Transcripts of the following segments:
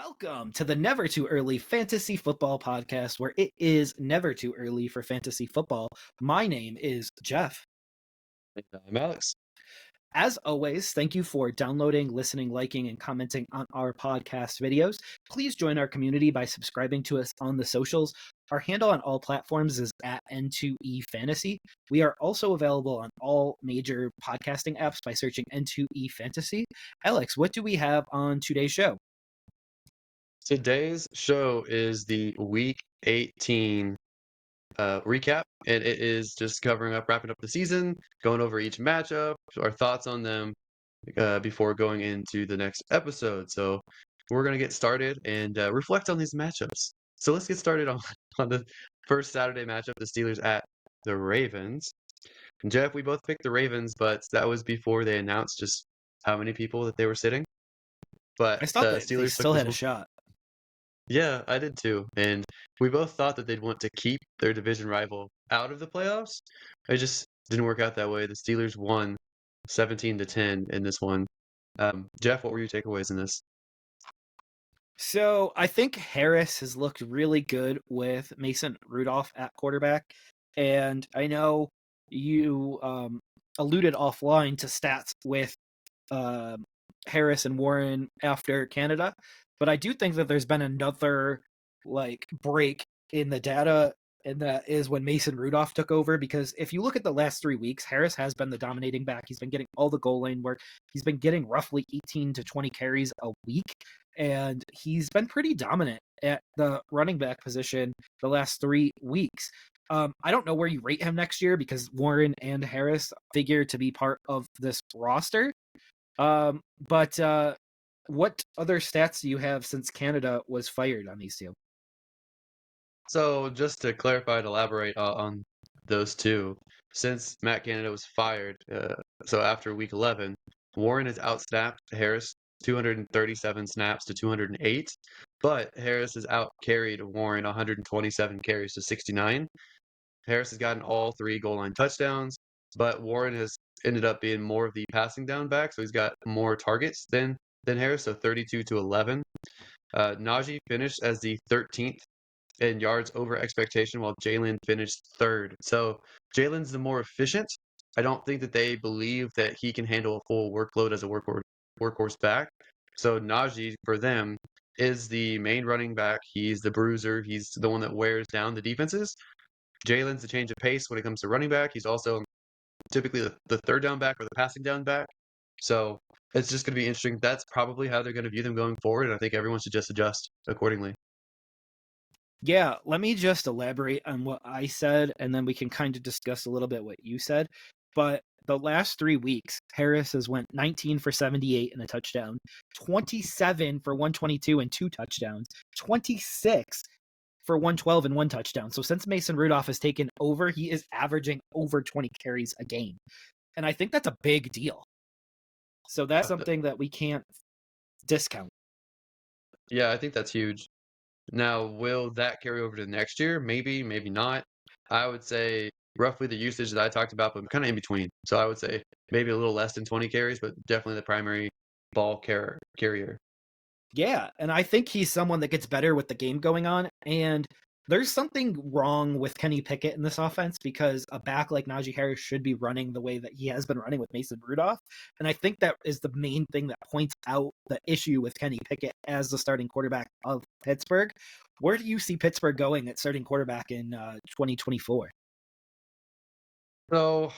Welcome to the Never Too Early Fantasy Football Podcast, where it is never too early for fantasy football. My name is Jeff. I'm Alex. As always, thank you for downloading, listening, liking, and commenting on our podcast videos. Please join our community by subscribing to us on the socials. Our handle on all platforms is at N2EFantasy. We are also available on all major podcasting apps by searching N2EFantasy. Alex, what do we have on today's show? Today's show is the Week 18 recap, and it is just wrapping up the season, going over each matchup, our thoughts on them before going into the next episode. So we're going to get started and reflect on these matchups. So let's get started on, on the first Saturday matchup, the Steelers at the Ravens. And Jeff, we both picked the Ravens, but that was before they announced just how many people that they were sitting. But I thought the that they Steelers took still this had a one. shot. Yeah, I did too. And we both thought that they'd want to keep their division rival out of the playoffs. It just didn't work out that way. The Steelers won 17-10 in this one. Jeff, what were your takeaways in this? So I think Harris has looked really good with Mason Rudolph at quarterback. And I know you alluded offline to stats with Harris and Warren after Canada, but I do think that there's been another break in the data, and that is when Mason Rudolph took over. Because if you look at the last 3 weeks, Harris has been the dominating back. He's been getting all the goal line work. He's been getting roughly 18 to 20 carries a week, and he's been pretty dominant at the running back position the last 3 weeks. I don't know where you rate him next year because Warren and Harris figure to be part of this roster. But what other stats do you have since Canada was fired on these two? So just to clarify and elaborate on those two, since Matt Canada was fired, so after week 11, Warren has outsnapped Harris 237 snaps to 208, but Harris has outcarried Warren 127 carries to 69. Harris has gotten all 3 goal line touchdowns, but Warren has ended up being more of the passing down back, so he's got more targets than Harris, so 32 to 11. Najee finished as the 13th in yards over expectation, while Jalen finished 3rd. So Jalen's the more efficient. I don't think that they believe that he can handle a full workload as a workhorse back. So Najee, for them, is the main running back. He's the bruiser. He's the one that wears down the defenses. Jalen's the change of pace when it comes to running back. He's also typically the third down back or the passing down back. So it's just going to be interesting. That's probably how they're going to view them going forward, and I think everyone should just adjust accordingly. Yeah, let me just elaborate on what I said, and then we can kind of discuss a little bit what you said. But the last 3 weeks, Harris has went 19 for 78 and a touchdown, 27 for 122 and 2 touchdowns, 26 for 112 and 1 touchdown. So since Mason Rudolph has taken over, he is averaging over 20 carries a game. And I think that's a big deal. So that's something that we can't discount. Yeah, I think that's huge. Now, will that carry over to next year? Maybe, maybe not. I would say roughly the usage that I talked about, but kind of in between. So I would say maybe a little less than 20 carries, but definitely the primary carrier. Yeah, and I think he's someone that gets better with the game going on. And there's something wrong with Kenny Pickett in this offense because a back like Najee Harris should be running the way that he has been running with Mason Rudolph. And I think that is the main thing that points out the issue with Kenny Pickett as the starting quarterback of Pittsburgh. Where do you see Pittsburgh going at starting quarterback in 2024? So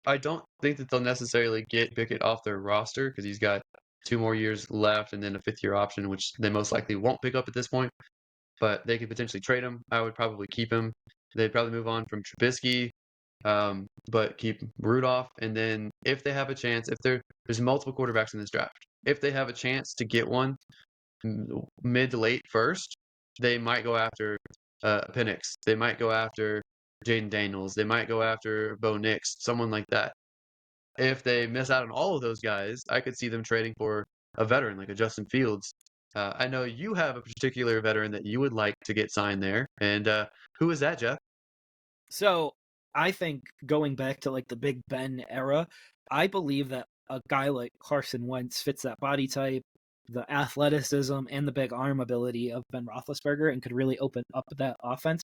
I don't think that they'll necessarily get Pickett off their roster because he's got 2 more years left and then a 5th-year option, which they most likely won't pick up at this point. But they could potentially trade him. I would probably keep him. They'd probably move on from Trubisky, but keep Rudolph. And then if they have a chance, if there's multiple quarterbacks in this draft, if they have a chance to get one mid to late first, they might go after Penix. They might go after Jaden Daniels. They might go after Bo Nix, someone like that. If they miss out on all of those guys, I could see them trading for a veteran like a Justin Fields. I know you have a particular veteran that you would like to get signed there. And who is that, Jeff? So I think going back to like the Big Ben era, I believe that a guy like Carson Wentz fits that body type. the athleticism and the big arm ability of Ben Roethlisberger and could really open up that offense.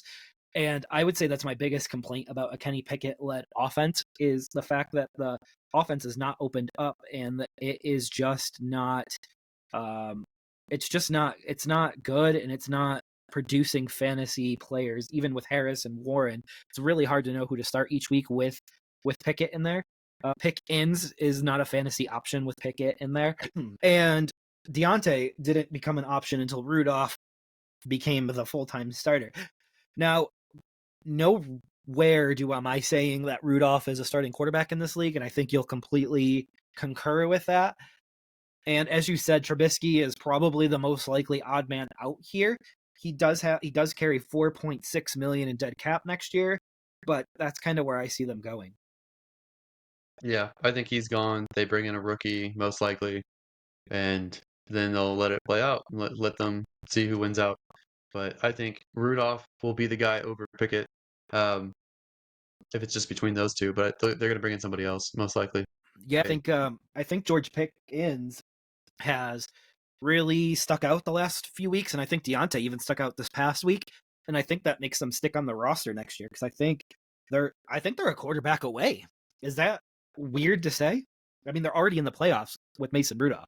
And I would say that's my biggest complaint about a Kenny Pickett-led offense is the fact that the offense is not opened up and that it is just not um, it's not good and it's not producing fantasy players even with Harris and Warren. It's really hard to know who to start each week with Pickett in there. Pickens is not a fantasy option with Pickett in there. And Deontay didn't become an option until Rudolph became the full-time starter. Now, nowhere am I saying that Rudolph is a starting quarterback in this league, and I think you'll completely concur with that. And as you said, Trubisky is probably the most likely odd man out here. He does carry 4.6 million in dead cap next year, but that's kind of where I see them going. Yeah, I think he's gone. They bring in a rookie, most likely, and then they'll let it play out and let them see who wins out. But I think Rudolph will be the guy over Pickett, um, if it's just between those two. But they're going to bring in somebody else, most likely. Yeah, I think George Pickens has really stuck out the last few weeks, and I think Deontay even stuck out this past week, and I think that makes them stick on the roster next year because I think they're a quarterback away. Is that weird to say? I mean, they're already in the playoffs with Mason Rudolph.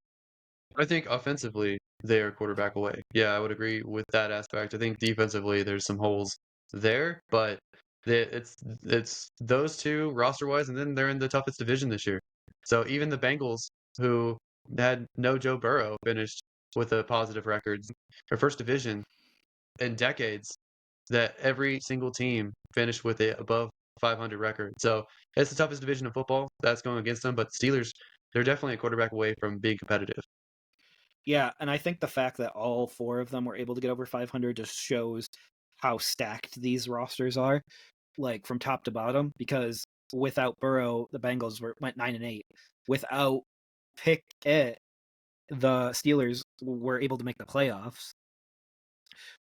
I think offensively, they are quarterback away. Yeah, I would agree with that aspect. I think defensively, there's some holes there, but it's those two roster-wise, and then they're in the toughest division this year. So even the Bengals, who had no Joe Burrow, finished with a positive record. Their first division in decades that every single team finished with a above 500 record. So it's the toughest division of football. That's going against them, but the Steelers, they're definitely a quarterback away from being competitive. Yeah, and I think the fact that all four of them were able to get over 500 just shows how stacked these rosters are, like from top to bottom. Because without Burrow, the Bengals went 9-8. Without Pickett, the Steelers were able to make the playoffs.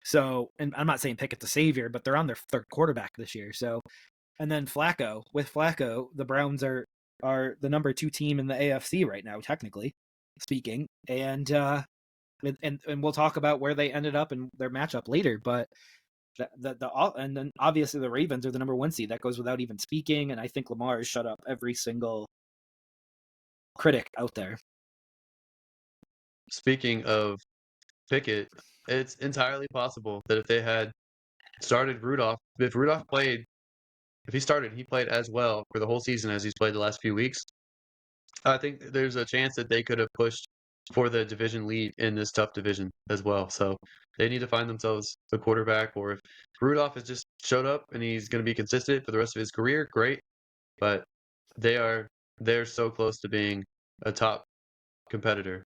So, and I'm not saying Pickett's the savior, but they're on their third quarterback this year. So, and then Flacco, with Flacco, the Browns are the number 2 team in the AFC right now, technically speaking, and we'll talk about where they ended up in their matchup later. But and then obviously the Ravens are the number 1 seed. That goes without even speaking. And I think Lamar has shut up every single critic out there. Speaking of Pickett, it's entirely possible that if they had started Rudolph, if he started, he played as well for the whole season as he's played the last few weeks. I think there's a chance that they could have pushed for the division lead in this tough division as well. So they need to find themselves a quarterback, or if Rudolph has just showed up and he's going to be consistent for the rest of his career, great. But they are they're so close to being a top competitor.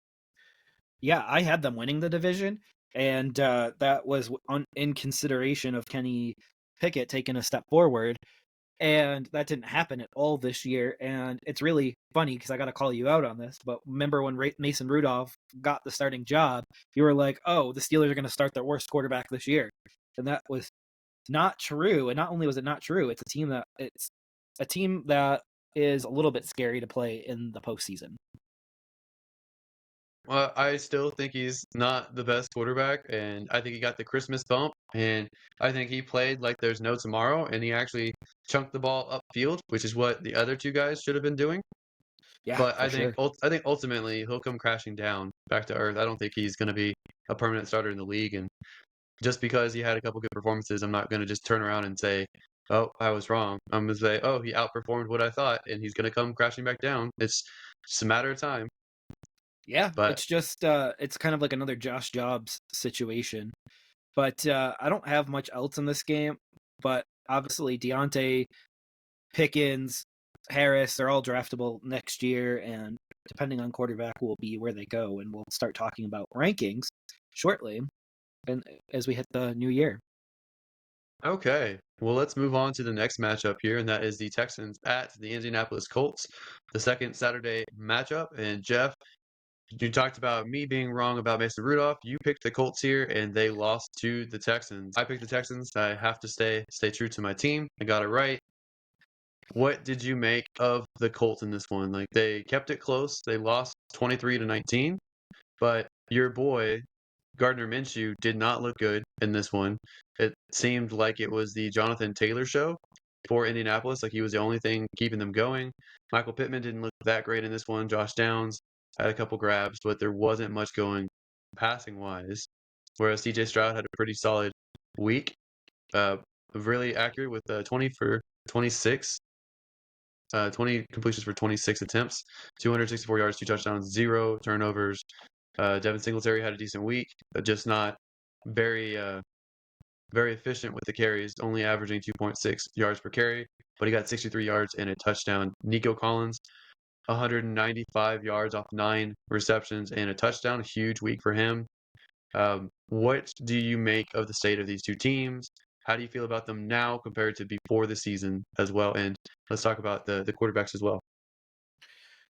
Yeah, I had them winning the division, and that was in consideration of Kenny Pickett taking a step forward. And that didn't happen at all this year. And it's really funny because I got to call you out on this. But remember when Mason Rudolph got the starting job, you were like, "Oh, the Steelers are going to start their worst quarterback this year," and that was not true. And not only was it not true, it's a team that is a little bit scary to play in the postseason. Well, I still think he's not the best quarterback, and I think he got the Christmas bump, and I think he played like there's no tomorrow, and he actually chunked the ball upfield, which is what the other two guys should have been doing. Yeah, But for sure. I think ultimately he'll come crashing down back to earth. I don't think he's going to be a permanent starter in the league, and just because he had a couple good performances, I'm not going to just turn around and say, "Oh, I was wrong." I'm going to say, "Oh, he outperformed what I thought, and he's going to come crashing back down." It's just a matter of time. Yeah, But it's just it's kind of like another Josh Jobs situation. But I don't have much else in this game. But obviously Deontay, Pickens, Harris, they're all draftable next year, and depending on quarterback will be where they go. And we'll start talking about rankings shortly, and as we hit the new year. okay, well, let's move on to the next matchup here, and that is the Texans at the Indianapolis Colts, the second Saturday matchup. And Jeff, you talked about me being wrong about Mason Rudolph. You picked the Colts here, and they lost to the Texans. I picked the Texans. I have to stay true to my team. I got it right. What did you make of the Colts in this one? Like they kept it close. They lost 23-19, But your boy, Gardner Minshew, did not look good in this one. It seemed like it was the Jonathan Taylor show for Indianapolis. Like he was the only thing keeping them going. Michael Pittman didn't look that great in this one. Josh Downs had a couple grabs, but there wasn't much going passing wise. Whereas CJ Stroud had a pretty solid week, uh, really accurate with 20 for 26, 20 completions for 26 attempts, 264 yards, 2 touchdowns, 0 turnovers. Devin Singletary had a decent week, but just not very very efficient with the carries, only averaging 2.6 yards per carry, but he got 63 yards and a touchdown. Nico Collins, 195 yards off 9 receptions and a touchdown. Huge week for him. What do you make of the state of these two teams? How do you feel about them now compared to before the season as well? And let's talk about the quarterbacks as well.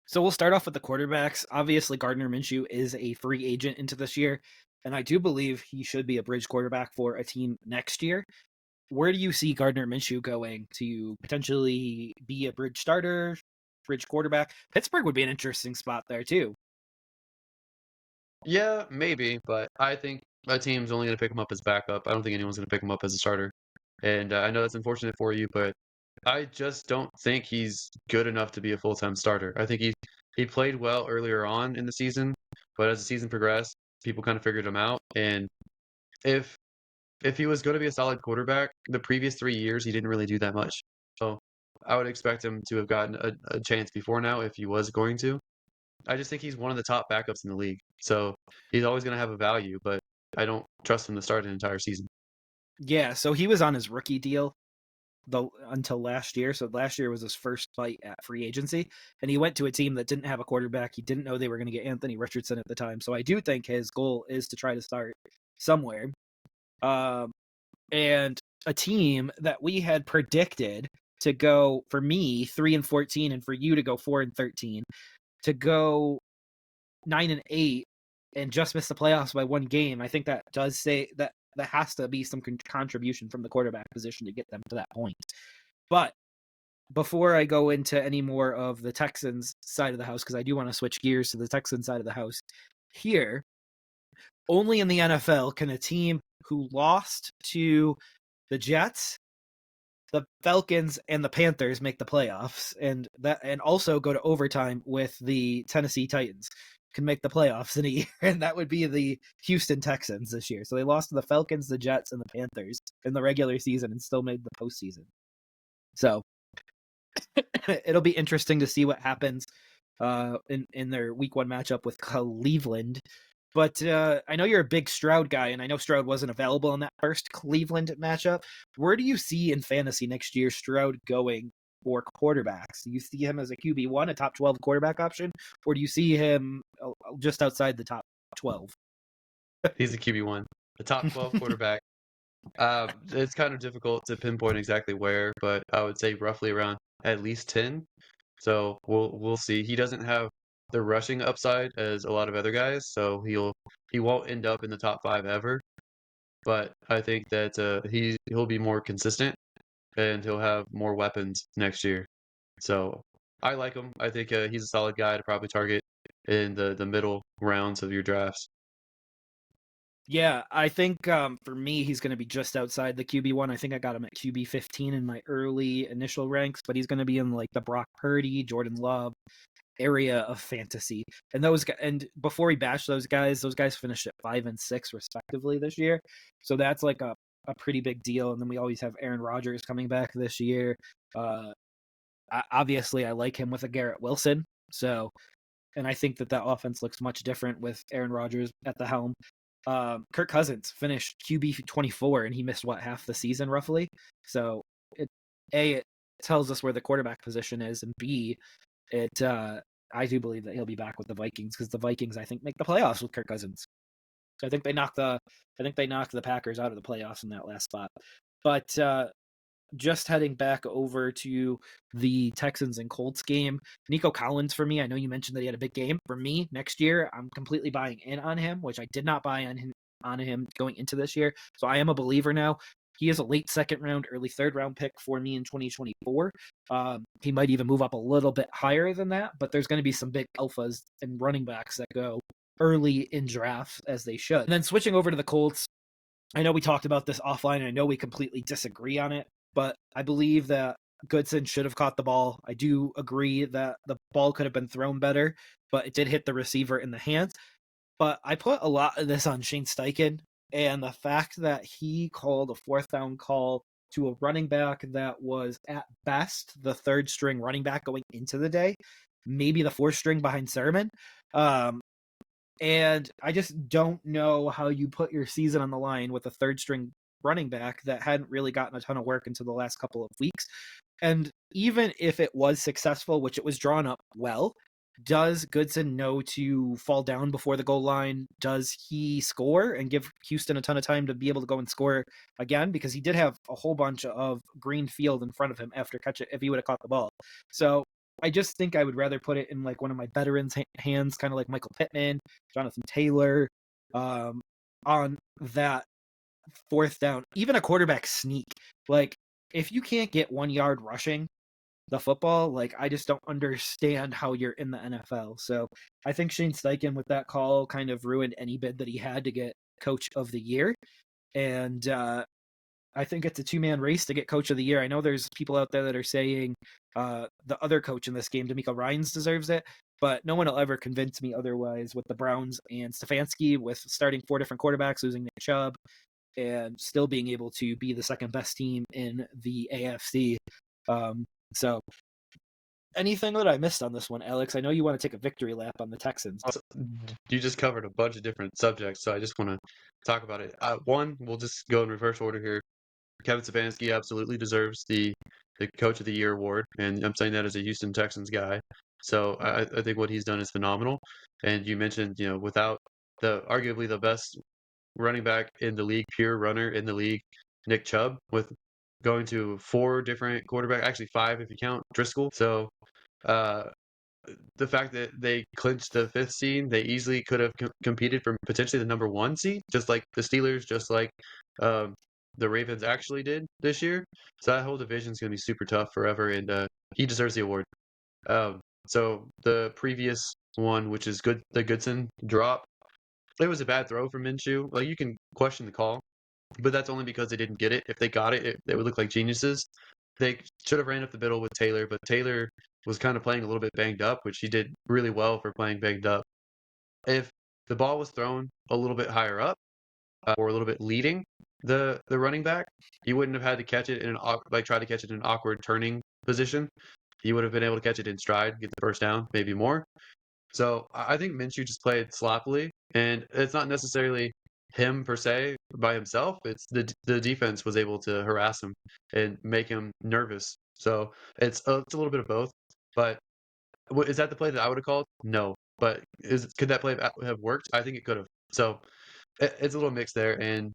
So we'll start off with the quarterbacks. Obviously, Gardner Minshew is a free agent into this year, and I do believe he should be a bridge quarterback for a team next year. Where do you see Gardner Minshew going to potentially be a bridge starter, bridge quarterback? Pittsburgh would be an interesting spot there too. Yeah, maybe, but I think a team's only going to pick him up as backup. I don't think anyone's going to pick him up as a starter. And I know that's unfortunate for you, but I just don't think he's good enough to be a full-time starter. I think he played well earlier on in the season, but as the season progressed, people kind of figured him out. And if if he was going to be a solid quarterback, the previous 3 years he didn't really do that much. So I would expect him to have gotten a chance before now if he was going to. I just think he's one of the top backups in the league. So he's always going to have a value, but I don't trust him to start an entire season. Yeah, so he was on his rookie deal until last year. So last year was his first fight at free agency, and he went to a team that didn't have a quarterback. He didn't know they were going to get Anthony Richardson at the time. So I do think his goal is to try to start somewhere. And a team that we had predicted to go, for me, 3-14, and for you to go 4-13, to go 9-8 and just miss the playoffs by one game. I think that does say that has to be some contribution from the quarterback position to get them to that point. But before I go into any more of the Texans side of the house, because I do want to switch gears to the Texans side of the house here, only in the NFL can a team who lost to the Jets, the Falcons, and the Panthers make the playoffs, and also go to overtime with the Tennessee Titans can make the playoffs in a year, and that would be the Houston Texans this year. So they lost to the Falcons, the Jets, and the Panthers in the regular season and still made the postseason. So it'll be interesting to see what happens in their week 1 matchup with Cleveland. But I know you're a big Stroud guy, and I know Stroud wasn't available in that first Cleveland matchup. Where do you see in fantasy next year Stroud going for quarterbacks? Do you see him as a QB1, a top 12 quarterback option, or do you see him just outside the top 12? He's a QB1, a top 12 quarterback. It's kind of difficult to pinpoint exactly where, but I would say roughly around at least 10. So we'll see. He doesn't have the rushing upside as a lot of other guys, so he won't end up in the top 5 ever. But I think that he'll be more consistent and he'll have more weapons next year. So I like him. I think he's a solid guy to probably target in the middle rounds of your drafts. Yeah, I think for me, he's going to be just outside the QB1. I think I got him at QB15 in my early initial ranks, but he's going to be in like the Brock Purdy, Jordan Love area of fantasy. And before we bash those guys finished at 5 and 6 respectively this year. So that's like a pretty big deal. And then we always have Aaron Rodgers coming back this year. Obviously, I like him with a Garrett Wilson. So, and I think that offense looks much different with Aaron Rodgers at the helm. Kirk Cousins finished QB 24, and he missed half the season roughly. So it tells us where the quarterback position is, and B, I do believe that he'll be back with the Vikings, because the Vikings, I think, make the playoffs with Kirk Cousins. So I think they knocked the Packers out of the playoffs in that last spot. But just heading back over to the Texans and Colts game, Nico Collins for me, I know you mentioned that he had a big game. For me, next year, I'm completely buying in on him, which I did not buy on him going into this year. So I am a believer now. He is a late 2nd round, early 3rd round pick for me in 2024. He might even move up a little bit higher than that, but there's going to be some big alphas and running backs that go early in drafts as they should. And then switching over to the Colts, I know we talked about this offline, and I know we completely disagree on it, but I believe that Goodson should have caught the ball. I do agree that the ball could have been thrown better, but it did hit the receiver in the hands. But I put a lot of this on Shane Steichen, and the fact that he called a fourth down call to a running back that was at best the third string running back going into the day, maybe the fourth string behind Sermon. And I just don't know how you put your season on the line with a third string running back that hadn't really gotten a ton of work until the last couple of weeks. And even if it was successful, which it was drawn up well, does Goodson know to fall down before the goal line? Does he score and give Houston a ton of time to be able to go and score again? Because he did have a whole bunch of green field in front of him after catch it if he would have caught the ball. So I just think I would rather put it in like one of my veterans' hands, kind of like Michael Pittman, Jonathan Taylor, on that fourth down, even a quarterback sneak. Like, if you can't get 1 yard rushing the football, like, I just don't understand how you're in the NFL. So I think Shane Steichen with that call kind of ruined any bid that he had to get Coach of the Year. And I think it's a two-man race to get Coach of the Year. I know there's people out there that are saying the other coach in this game, D'Amico Ryans, deserves it, but no one will ever convince me otherwise with the Browns and Stefanski, with starting 4 different quarterbacks, losing Nick Chubb, and still being able to be the second best team in the AFC. So anything that I missed on this one, Alex? I know you want to take a victory lap on the Texans. Also, you just covered a bunch of different subjects, so I just want to talk about it. One, we'll just go in reverse order here. Kevin Stefanski absolutely deserves the Coach of the Year award, and I'm saying that as a Houston Texans guy. So I think what he's done is phenomenal. And you mentioned, without arguably the best running back in the league, pure runner in the league, Nick Chubb, with going to 4 different quarterbacks, actually 5 if you count Driscoll. So uh, the fact that they clinched the 5th seed, they easily could have competed for potentially the number 1 seed, just like the Steelers, just like the Ravens actually did this year. So that whole division is going to be super tough forever, and he deserves the award. So the previous one, which is the Goodson drop, it was a bad throw from Minshew. Like, you can question the call, but that's only because they didn't get it. If they got it, they would look like geniuses. They should have ran up the middle with Taylor, but Taylor was kind of playing a little bit banged up, which he did really well for playing banged up. If the ball was thrown a little bit higher up, or a little bit leading the running back, he wouldn't have had to catch it in try to catch it in an awkward turning position. He would have been able to catch it in stride, get the first down, maybe more. So I think Minshew just played sloppily, and it's not necessarily him per se by himself. It's the defense was able to harass him and make him nervous. So it's a little bit of both. But is that the play that I would have called? No. But could that play have worked? I think it could have. So it's a little mixed there. And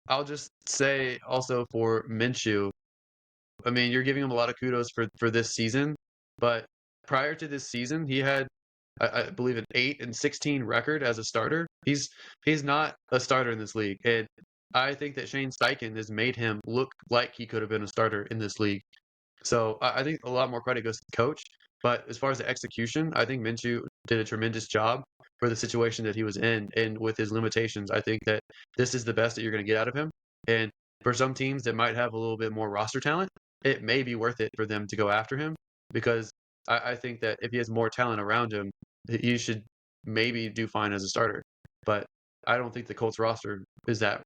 I'll just say also for Minshew, I mean, you're giving him a lot of kudos for this season, but prior to this season, he had, I believe, an 8-16 record as a starter. He's not a starter in this league, and I think that Shane Steichen has made him look like he could have been a starter in this league. So I think a lot more credit goes to the coach. But as far as the execution, I think Minshew did a tremendous job for the situation that he was in, and with his limitations, I think that this is the best that you're going to get out of him. And for some teams that might have a little bit more roster talent, it may be worth it for them to go after him, because I think that if he has more talent around him, he should maybe do fine as a starter. But I don't think the Colts roster is that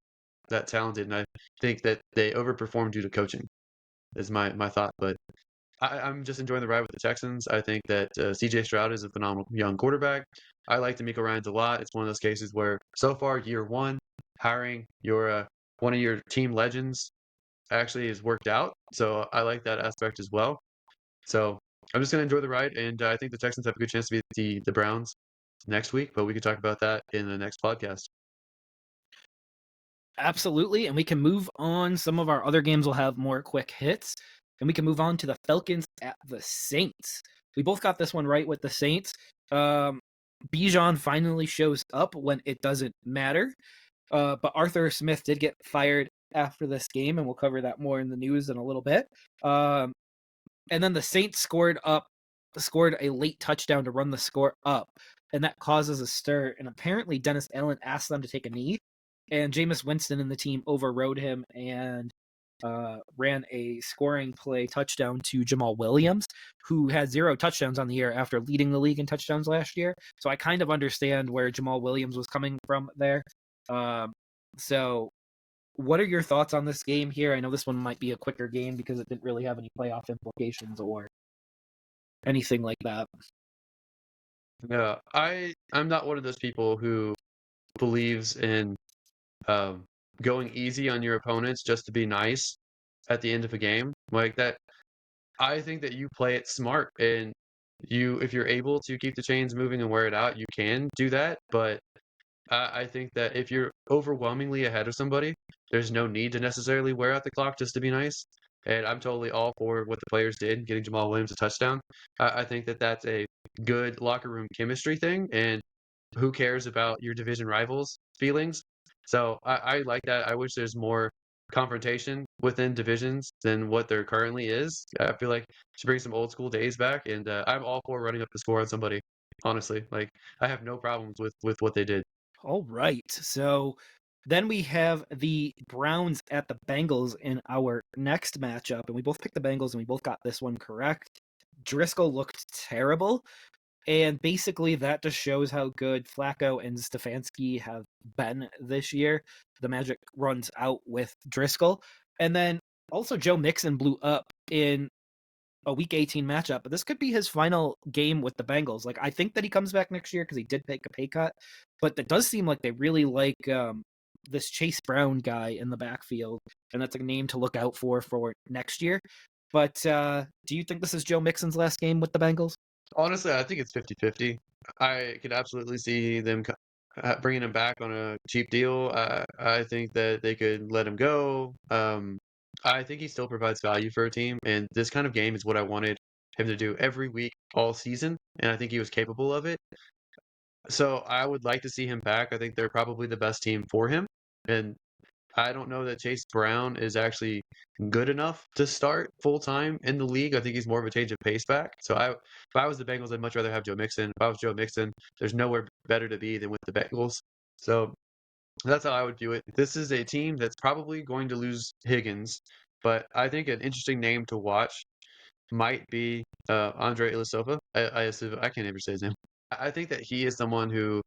talented, and I think that they overperformed due to coaching. Is my thought. But I'm just enjoying the ride with the Texans. I think that CJ Stroud is a phenomenal young quarterback. I like D'Amico Ryans a lot. It's one of those cases where so far year one, hiring your one of your team legends actually has worked out. So I like that aspect as well. So I'm just gonna enjoy the ride, and I think the Texans have a good chance to beat the Browns next week. But we can talk about that in the next podcast. Absolutely, and we can move on. Some of our other games will have more quick hits, and we can move on to the Falcons at the Saints. We both got this one right with the Saints. Bijan finally shows up when it doesn't matter, but Arthur Smith did get fired after this game, and we'll cover that more in the news in a little bit. And then the Saints scored up scored a late touchdown to run the score up, and that causes a stir. And apparently, Dennis Allen asked them to take a knee, and Jameis Winston and the team overrode him and ran a scoring play touchdown to Jamal Williams, who had 0 touchdowns on the year after leading the league in touchdowns last year. So I kind of understand where Jamal Williams was coming from there. So what are your thoughts on this game here? I know this one might be a quicker game because it didn't really have any playoff implications or anything like that. Yeah, I'm not one of those people who believes in um, going easy on your opponents just to be nice at the end of a game like that. I think that you play it smart, and if you're able to keep the chains moving and wear it out, you can do that. But I think that if you're overwhelmingly ahead of somebody, there's no need to necessarily wear out the clock just to be nice. And I'm totally all for what the players did, getting Jamal Williams a touchdown. I think that that's a good locker room chemistry thing, and who cares about your division rivals' feelings? So I like that. I wish there's more confrontation within divisions than what there currently is. I feel like should bring some old school days back, and I'm all for running up the score on somebody. Honestly, like I have no problems with what they did. All right. So then we have the Browns at the Bengals in our next matchup, and we both picked the Bengals and we both got this one correct. Driscoll looked terrible. And basically, that just shows how good Flacco and Stefanski have been this year. The magic runs out with Driscoll. And then also, Joe Mixon blew up in a Week 18 matchup, but this could be his final game with the Bengals. Like, I think that he comes back next year because he did take a pay cut, but it does seem like they really like this Chase Brown guy in the backfield, and that's a name to look out for next year. But do you think this is Joe Mixon's last game with the Bengals? Honestly, I think it's 50-50. I could absolutely see them bringing him back on a cheap deal. I think that they could let him go. I think he still provides value for a team, and this kind of game is what I wanted him to do every week all season, and I think he was capable of it. So I would like to see him back. I think they're probably the best team for him, and I don't know that Chase Brown is actually good enough to start full time in the league. I think he's more of a change of pace back. So if I was the Bengals, I'd much rather have Joe Mixon. If I was Joe Mixon, there's nowhere better to be than with the Bengals. So that's how I would view it. This is a team that's probably going to lose Higgins, but I think an interesting name to watch might be Andre Ilisova. I can't ever say his name. I think that he is someone who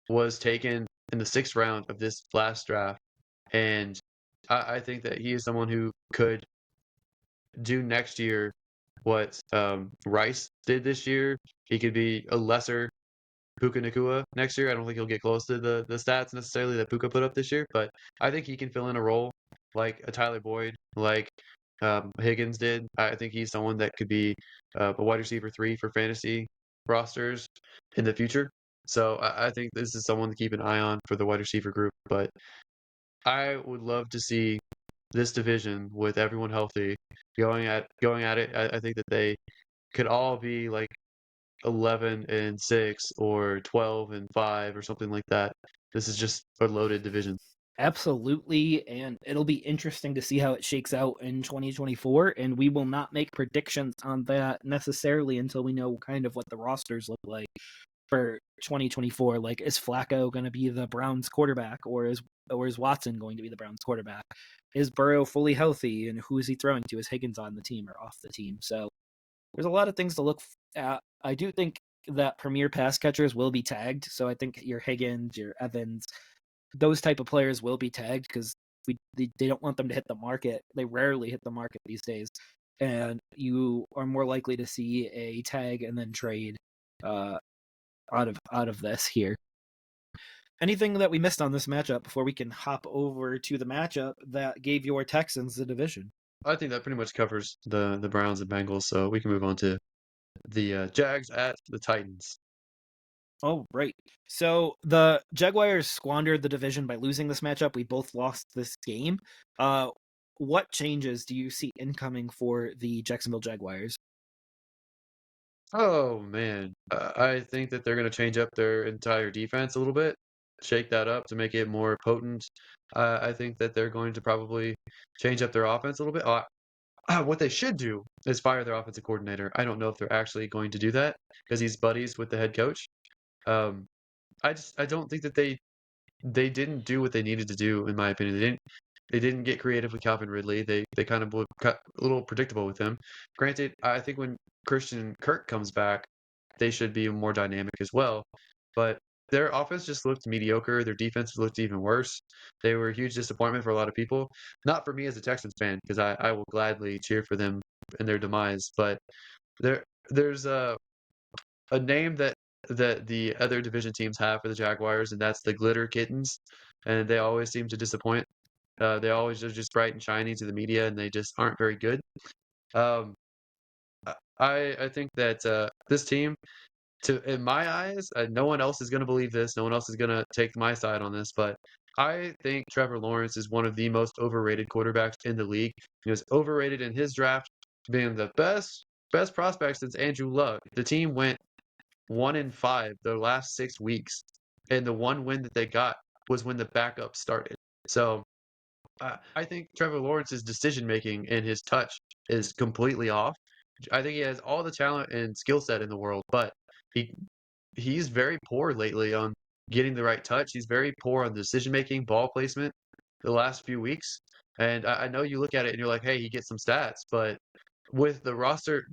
was taken in the 6th round of this last draft, and I think that he is someone who could do next year what Rice did this year. He could be a lesser Puka Nakua next year. I don't think he'll get close to the stats necessarily that Puka put up this year, but I think he can fill in a role like a Tyler Boyd, like Higgins did. I think he's someone that could be a wide receiver 3 for fantasy rosters in the future. So I think this is someone to keep an eye on for the wide receiver group. But I would love to see this division with everyone healthy going at it. I think that they could all be like 11-6 or 12-5 or something like that. This is just a loaded division. Absolutely, and it'll be interesting to see how it shakes out in 2024, and we will not make predictions on that necessarily until we know kind of what the rosters look like for 2024. Like, is Flacco going to be the Browns quarterback, or is Watson going to be the Browns quarterback? Is Burrow fully healthy, and who is he throwing to? Is Higgins on the team or off the team? So there's a lot of things to look at. I do think that premier pass catchers will be tagged, so I think your Higgins, your Evans, those type of players will be tagged because they don't want them to hit the market. They rarely hit the market these days, and you are more likely to see a tag and then trade uh, out of this here. Anything that we missed on this matchup before we can hop over to the matchup that gave your Texans the division? I think that pretty much covers the Browns and Bengals, so we can move on to the Jags at the Titans. Oh, right. So the Jaguars squandered the division by losing this matchup. We both lost this game. What changes do you see incoming for the Jacksonville Jaguars? Oh man, I think that they're going to change up their entire defense a little bit, shake that up to make it more potent. I think that they're going to probably change up their offense a little bit. What they should do is fire their offensive coordinator. I don't know if they're actually going to do that because he's buddies with the head coach. Um, I don't think that they didn't do what they needed to do, in my opinion. They didn't get creative with Calvin Ridley. They kind of got a little predictable with him. Granted, I think when Christian Kirk comes back, they should be more dynamic as well. But their offense just looked mediocre. Their defense looked even worse. They were a huge disappointment for a lot of people. Not for me as a Texans fan, because I will gladly cheer for them in their demise. But there's a name that the other division teams have for the Jaguars, and that's the Glitter Kittens, and they always seem to disappoint. They always are just bright and shiny to the media, and they just aren't very good. Um, I think that this team, in my eyes, no one else is going to believe this. No one else is going to take my side on this, but I think Trevor Lawrence is one of the most overrated quarterbacks in the league. He was overrated in his draft, being the best prospect since Andrew Luck. The team went 1-5 their last 6 weeks, and the one win that they got was when the backup started. So I think Trevor Lawrence's decision making and his touch is completely off. I think he has all the talent and skill set in the world, but he he's very poor lately on getting the right touch. He's very poor on decision making, ball placement the last few weeks. And I know you look at it and you're like, hey, he gets some stats, but with the roster,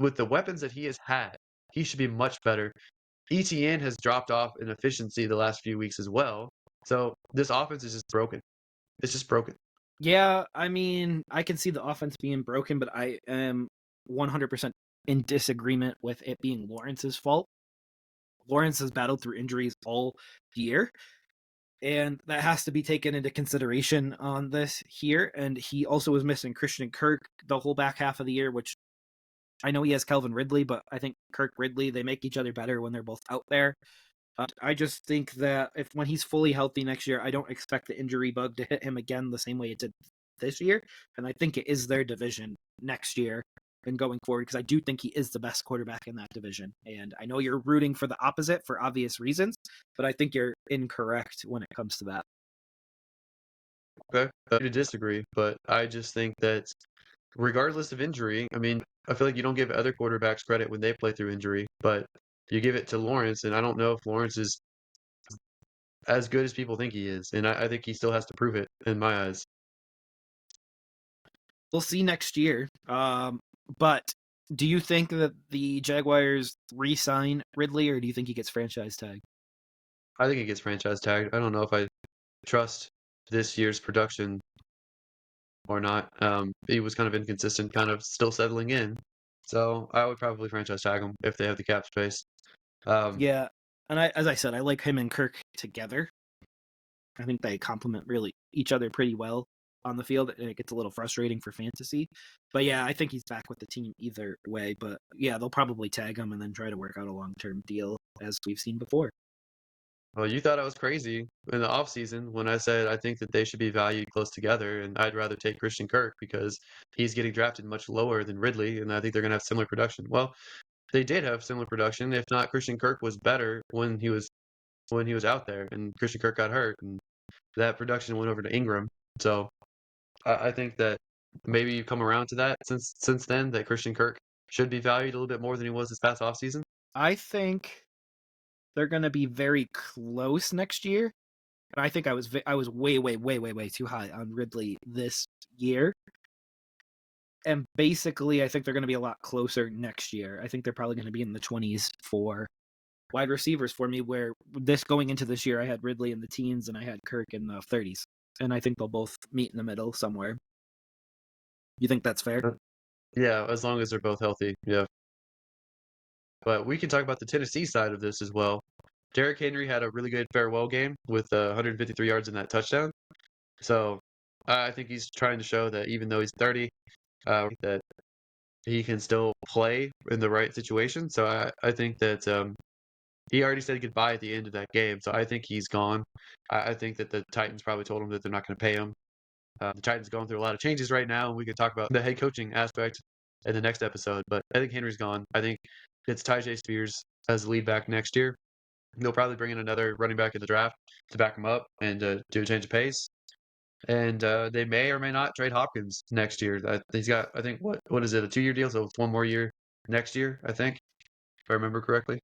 with the weapons that he has had, he should be much better. ETN has dropped off in efficiency the last few weeks as well. So this offense is just broken. It's just broken. Yeah, I mean, I can see the offense being broken, but I am 100% in disagreement with it being Lawrence's fault. Lawrence has battled through injuries all year, and that has to be taken into consideration on this here. And he also was missing Christian Kirk the whole back half of the year, which I know he has Calvin Ridley, but I think Kirk Ridley, they make each other better when they're both out there. I just think that if when he's fully healthy next year, I don't expect the injury bug to hit him again the same way it did this year. And I think it is their division next year and going forward because I do think he is the best quarterback in that division. And I know you're rooting for the opposite for obvious reasons, but I think you're incorrect when it comes to that. Okay. To disagree, but I just think that regardless of injury, I mean, I feel like you don't give other quarterbacks credit when they play through injury, but you give it to Lawrence, and I don't know if Lawrence is as good as people think he is, and I think he still has to prove it in my eyes. We'll see next year. But do you think that the Jaguars re-sign Ridley, or do you think he gets franchise tag? I think he gets franchise tagged. I don't know if I trust this year's production or not. He was kind of inconsistent, kind of still settling in. So I would probably franchise tag him if they have the cap space. Um, Yeah, and as I said, I like him and Kirk together. I think they complement really each other pretty well on the field, and it gets a little frustrating for fantasy. But yeah, I think he's back with the team either way. But yeah, they'll probably tag him and then try to work out a long-term deal, as we've seen before. well, you thought I was crazy in the offseason when I said I think that they should be valued close together, and I'd rather take Christian Kirk because he's getting drafted much lower than Ridley, and I think they're going to have similar production. Well, they did have similar production. If not, Christian Kirk was better when he was out there, and Christian Kirk got hurt, and that production went over to Ingram. So I think that maybe you come around to that since then that Christian Kirk should be valued a little bit more than he was this past offseason. I think they're going to be very close next year. And I think I was way too high on Ridley this year. And basically, I think they're going to be a lot closer next year. I think they're probably going to be in the 20s for wide receivers for me, where this going into this year, I had Ridley in the teens and I had Kirk in the 30s. And I think they'll both meet in the middle somewhere. You think that's fair? Uh, Yeah, as long as they're both healthy. Yeah. But we can talk about the Tennessee side of this as well. Derrick Henry had a really good farewell game with 153 yards in that touchdown. So I think he's trying to show that even though he's 30, that he can still play in the right situation. So I think that he already said goodbye at the end of that game. So I think he's gone. I think that the Titans probably told him that they're not going to pay him. The Titans going through a lot of changes right now, and we could talk about the head coaching aspect in the next episode. But I think Henry's gone. I think it's Tyjae Spears as the lead back next year. They'll probably bring in another running back in the draft to back him up and do a change of pace. and they may or may not trade Hopkins next year. He's got, I think, what is it, a 2-year deal? So it's one more year next year, I think, if I remember correctly.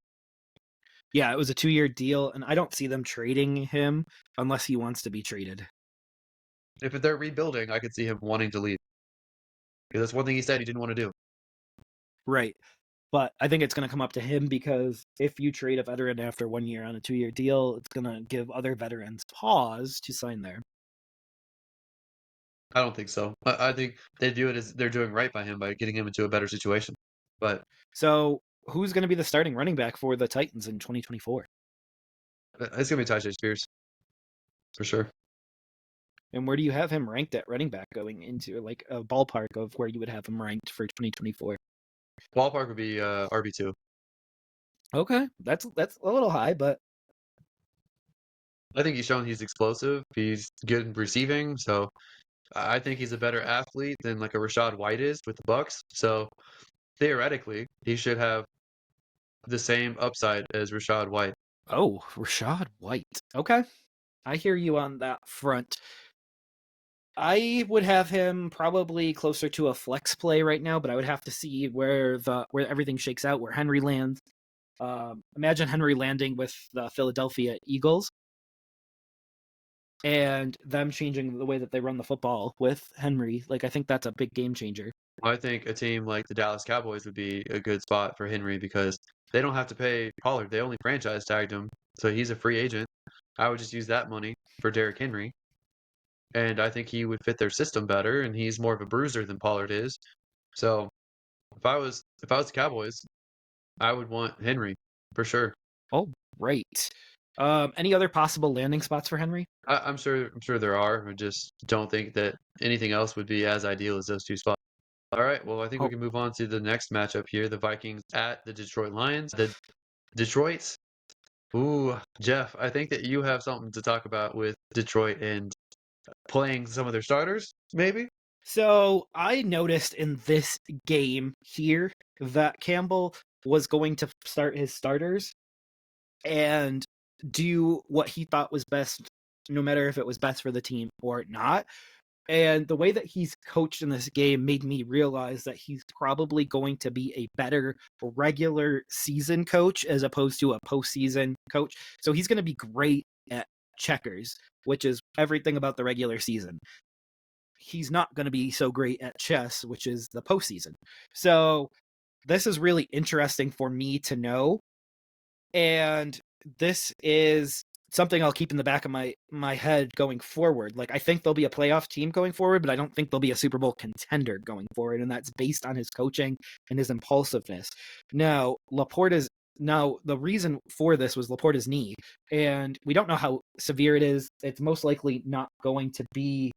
Yeah, it was a 2-year deal, and I don't see them trading him unless he wants to be traded. If they're rebuilding, I could see him wanting to leave. Because that's one thing he said he didn't want to do. Right. But I think it's going to come up to him because if you trade a veteran after 1 year on a 2-year deal, it's going to give other veterans pause to sign there. I don't think so. I think they view it as they're doing right by him by getting him into a better situation. But So who's going to be the starting running back for the Titans in 2024? it's gonna be Tajay Spears for sure. And where do you have him ranked at running back going into like a ballpark of where you would have him ranked for 2024? Ballpark would be RB2. Okay, that's a little high, but I think he's shown he's explosive. He's good in receiving, so I think he's a better athlete than like a Rashad White is with the Bucks. So theoretically, he should have the same upside as Rashad White. oh, Rashad White. Okay, I hear you on that front. I would have him probably closer to a flex play right now, but I would have to see where everything shakes out, where Henry lands. Imagine Henry landing with the Philadelphia Eagles and them changing the way that they run the football with Henry. Like I think that's a big game changer. I think a team like the Dallas Cowboys would be a good spot for Henry because they don't have to pay Pollard. They only franchise tagged him, so he's a free agent. I would just use that money for Derrick Henry, and I think he would fit their system better. And he's more of a bruiser than Pollard is. So if I was the Cowboys, I would want Henry for sure. Oh, right. Any other possible landing spots for Henry? I'm sure there are. I just don't think that anything else would be as ideal as those two spots. All right, well, I think we Oh, can move on to the next matchup here, the Vikings at the Detroit Lions. The Detroit. Ooh, Jeff, I think that you have something to talk about with Detroit and playing some of their starters, maybe? so I noticed in this game here that Campbell was going to start his starters and do what he thought was best, no matter if it was best for the team or not. And the way that he's coached in this game made me realize that he's probably going to be a better regular season coach as opposed to a postseason coach. So he's going to be great at checkers, which is everything about the regular season. He's not going to be so great at chess, which is the postseason. So this is really interesting for me to know. And this is something I'll keep in the back of my head going forward. Like I think they'll be a playoff team going forward, but I don't think they'll be a Super Bowl contender going forward, and that's based on his coaching and his impulsiveness. Now, the reason for this was Laporta's knee, and we don't know how severe it is. It's most likely not going to be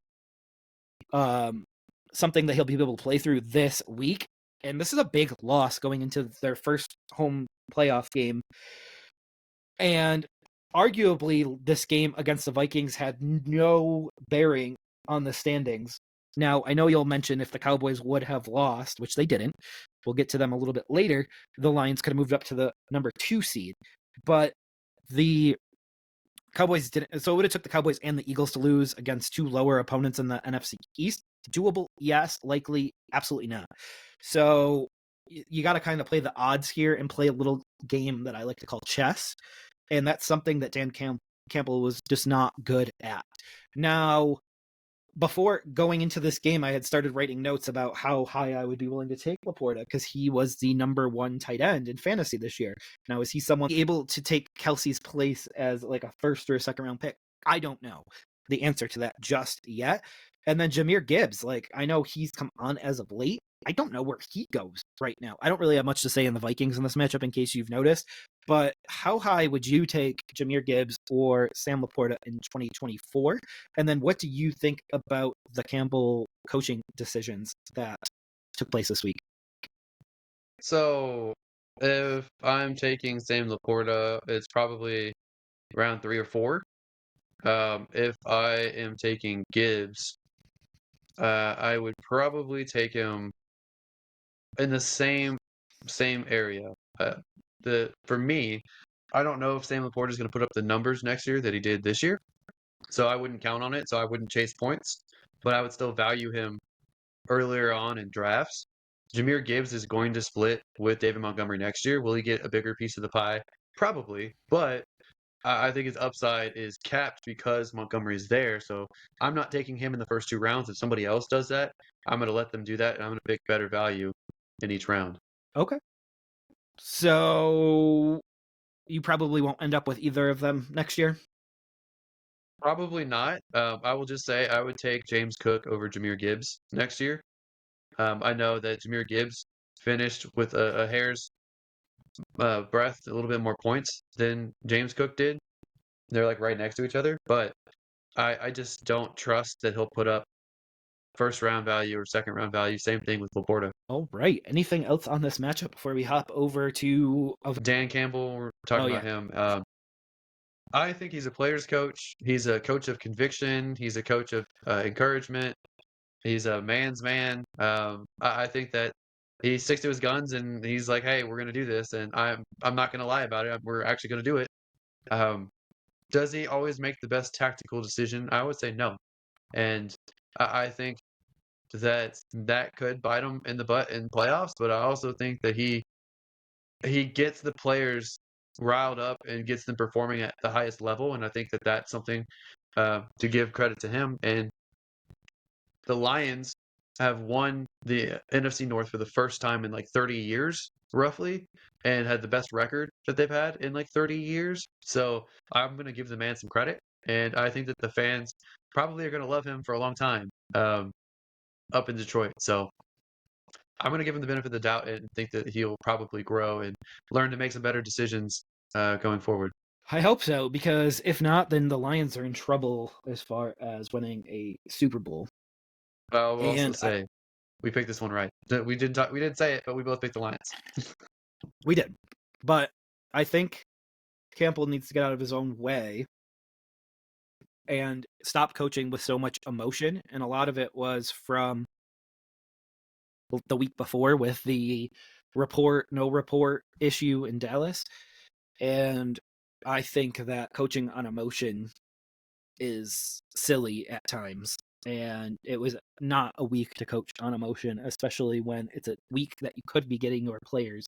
something that he'll be able to play through this week. And this is a big loss going into their first home playoff game. And arguably, this game against the Vikings had no bearing on the standings. Now, I know you'll mention if the Cowboys would have lost, which they didn't, we'll get to them a little bit later, the Lions could have moved up to the number 2 seed. But the Cowboys didn't, so it would have took the Cowboys and the Eagles to lose against two lower opponents in the NFC East. Doable? Yes. Likely? Absolutely not. So you got to kind of play the odds here and play a little game that I like to call chess. And that's something that Dan Campbell was just not good at. Now, before going into this game, I had started writing notes about how high I would be willing to take Laporta because he was the number 1 tight end in fantasy this year. Now, is he someone able to take Kelsey's place as like a first or a second round pick? I don't know the answer to that just yet. And then Jahmyr Gibbs, like I know he's come on as of late. I don't know where he goes right now. I don't really have much to say in the Vikings in this matchup in case you've noticed. But how high would you take Jahmyr Gibbs or Sam Laporta in 2024? And then what do you think about the Campbell coaching decisions that took place this week? So if I'm taking Sam Laporta, it's probably round 3 or 4. If I am taking Gibbs, I would probably take him in the same area. For me, I don't know if Sam Laporta is going to put up the numbers next year that he did this year. so I wouldn't count on it. So I wouldn't chase points, but I would still value him earlier on in drafts. Jahmyr Gibbs is going to split with David Montgomery next year. Will he get a bigger piece of the pie? Probably, but I think his upside is capped because Montgomery is there. So I'm not taking him in the first 2 rounds. If somebody else does that, I'm going to let them do that, and I'm going to pick better value in each round. Okay. So you probably won't end up with either of them next year? Probably not. I will just say I would take James Cook over Jahmyr Gibbs next year. I know that Jahmyr Gibbs finished with a hair's breadth, a little bit more points than James Cook did. They're like right next to each other, but I just don't trust that he'll put up first round value or second round value. Same thing with Laporta. All right. Anything else on this matchup before we hop over to... Dan Campbell, we're Oh, talking yeah. about him. I think he's a player's coach. He's a coach of conviction. He's a coach of encouragement. He's a man's man. I think that he sticks to his guns and he's like, "Hey, we're gonna do this," and I'm not gonna lie about it. We're actually gonna do it. Um, does he always make the best tactical decision? I would say no, and I think that could bite him in the butt in playoffs. But I also think that he gets the players riled up and gets them performing at the highest level, and I think that that's something to give credit to him. And the Lions have won the NFC North for the first time in like 30 years, roughly, and had the best record that they've had in like 30 years. So I'm going to give the man some credit, and I think that the fans probably are going to love him for a long time up in Detroit. So I'm going to give him the benefit of the doubt and think that he'll probably grow and learn to make some better decisions going forward. I hope so, because if not, then the Lions are in trouble as far as winning a Super Bowl. I'll also And say we picked this one right. We didn't say it, but we both picked the Lions. we did. But I think Campbell needs to get out of his own way and stop coaching with so much emotion. And a lot of it was from the week before with the no report issue in Dallas. And I think that coaching on emotion is silly at times. And it was not a week to coach on emotion, especially when it's a week that you could be getting your players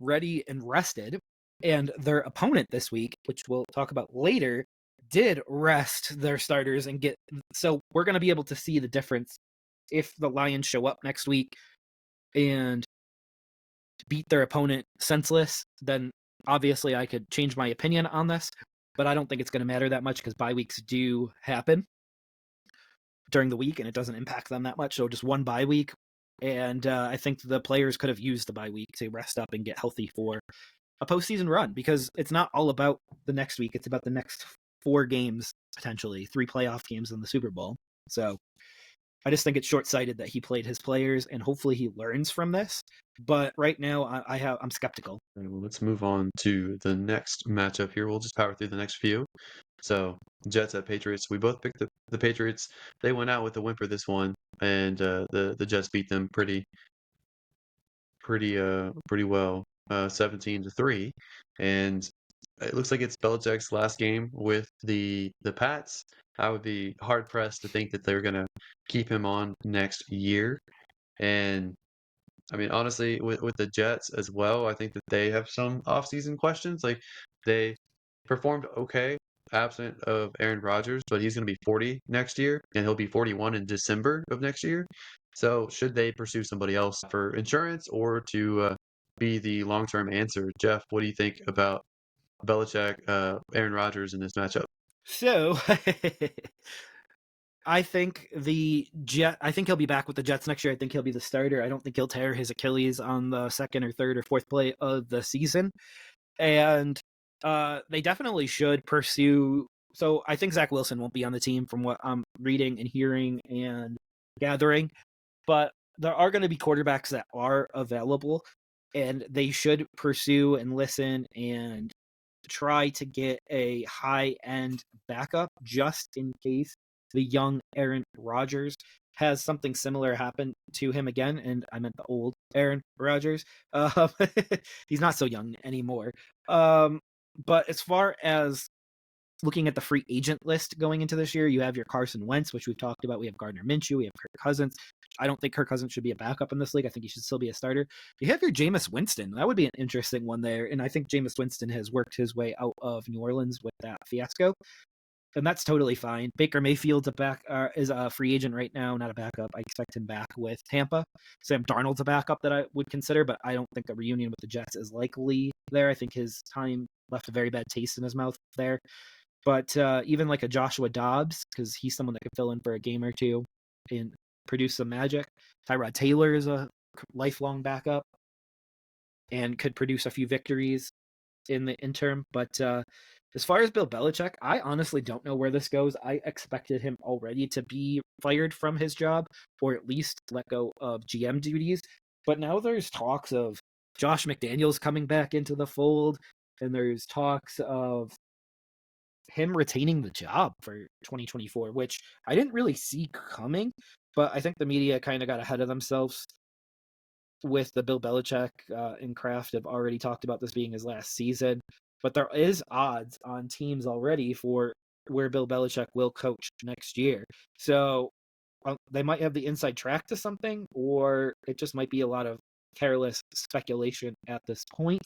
ready and rested. And their opponent this week, which we'll talk about later, did rest their starters and get. So we're going to be able to see the difference if the Lions show up next week and beat their opponent senseless. Then obviously I could change my opinion on this, but I don't think it's going to matter that much because bye weeks do happen during the week and it doesn't impact them that much. So just one bye week. And I think the players could have used the bye week to rest up and get healthy for a postseason run, because it's not all about the next week. It's about the next 4 games, potentially 3 playoff games in the Super Bowl. So I just think it's short-sighted that he played his players, and hopefully he learns from this. But right now, I'm skeptical. Right, well, let's move on to the next matchup here. We'll just power through the next few. So Jets at Patriots. We both picked the Patriots. They went out with a whimper this one, and the Jets beat them pretty well, 17-3. And it looks like it's Belichick's last game with the Pats. I would be hard pressed to think that they're gonna keep him on next year. And I mean, honestly, with the Jets as well, I think that they have some offseason questions. Like they performed okay absent of Aaron Rodgers, but he's going to be 40 next year, and he'll be 41 in December of next year. So should they pursue somebody else for insurance or to be the long-term answer? Jeff, what do you think about Belichick, Aaron Rodgers in this matchup? So I think I think he'll be back with the Jets next year. I think he'll be the starter. I don't think he'll tear his Achilles on the second or third or fourth play of the season. And they definitely should pursue. So I think Zach Wilson won't be on the team from what I'm reading and hearing and gathering, but there are going to be quarterbacks that are available, and they should pursue and listen and try to get a high-end backup just in case the young Aaron Rodgers has something similar happen to him again. And I meant the old Aaron Rodgers. He's not so young anymore. But as far as looking at the free agent list going into this year, you have your Carson Wentz, which we've talked about. We have Gardner Minshew. We have Kirk Cousins. I don't think Kirk Cousins should be a backup in this league. I think he should still be a starter. You have your Jameis Winston. That would be an interesting one there. And I think Jameis Winston has worked his way out of New Orleans with that fiasco. And that's totally fine. Baker Mayfield's is a free agent right now, not a backup. I expect him back with Tampa. Sam Darnold's a backup that I would consider, but I don't think a reunion with the Jets is likely there. I think his time left a very bad taste in his mouth there. But even like a Joshua Dobbs, because he's someone that could fill in for a game or two and produce some magic. Tyrod Taylor is a lifelong backup and could produce a few victories in the interim. But as far as Bill Belichick, I honestly don't know where this goes. I expected him already to be fired from his job or at least let go of GM duties. But now there's talks of Josh McDaniels coming back into the fold, and there's talks of him retaining the job for 2024, which I didn't really see coming, but I think the media kind of got ahead of themselves with the Bill Belichick and Kraft have already talked about this being his last season. But there is odds on teams already for where Bill Belichick will coach next year. So they might have the inside track to something, or it just might be a lot of careless speculation at this point.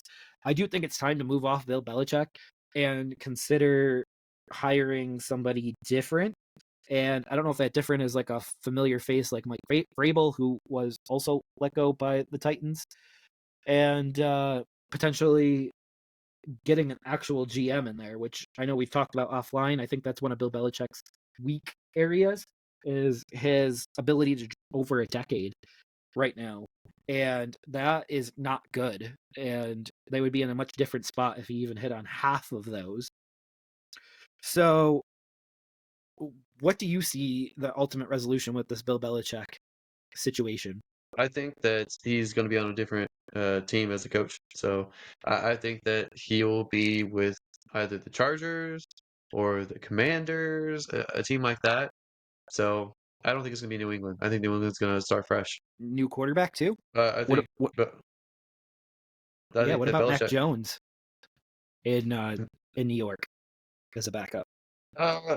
I do think it's time to move off Bill Belichick and consider hiring somebody different. And I don't know if that different is like a familiar face like Mike Vrabel, who was also let go by the Titans, and potentially getting an actual GM in there, which I know we've talked about offline. I think that's one of Bill Belichick's weak areas is his ability to over a decade right now. And that is not good. And they would be in a much different spot if he even hit on half of those. So what do you see the ultimate resolution with this Bill Belichick situation? I think that he's going to be on a different team as a coach. So I think that he will be with either the Chargers or the Commanders, a team like that. So I don't think it's going to be New England. I think New England's going to start fresh. New quarterback too? I think, What but I yeah, think what that about Mac Belichick. Jones in New York as a backup?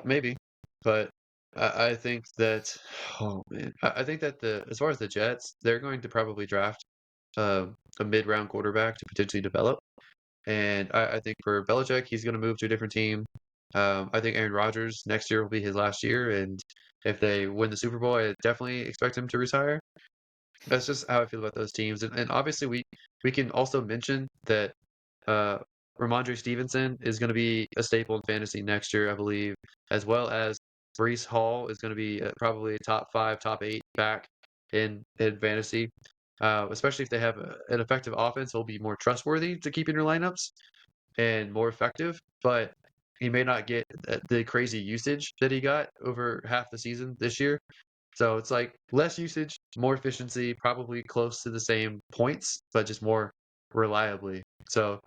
Maybe, but I think that. Oh man, I think that the as far as the Jets, they're going to probably draft uh, a mid-round quarterback to potentially develop. And I think for Belichick, he's going to move to a different team. I think Aaron Rodgers next year will be his last year, and if they win the Super Bowl, I definitely expect him to retire. That's just how I feel about those teams. And obviously, we can also mention that uh, Ramondre Stevenson is going to be a staple in fantasy next year, I believe, as well as Brees Hall is going to be probably a top 5, top 8 back in fantasy. Especially if they have an effective offense, he'll be more trustworthy to keep in your lineups and more effective. But he may not get the crazy usage that he got over half the season this year. So it's like less usage, more efficiency, probably close to the same points, but just more reliably. So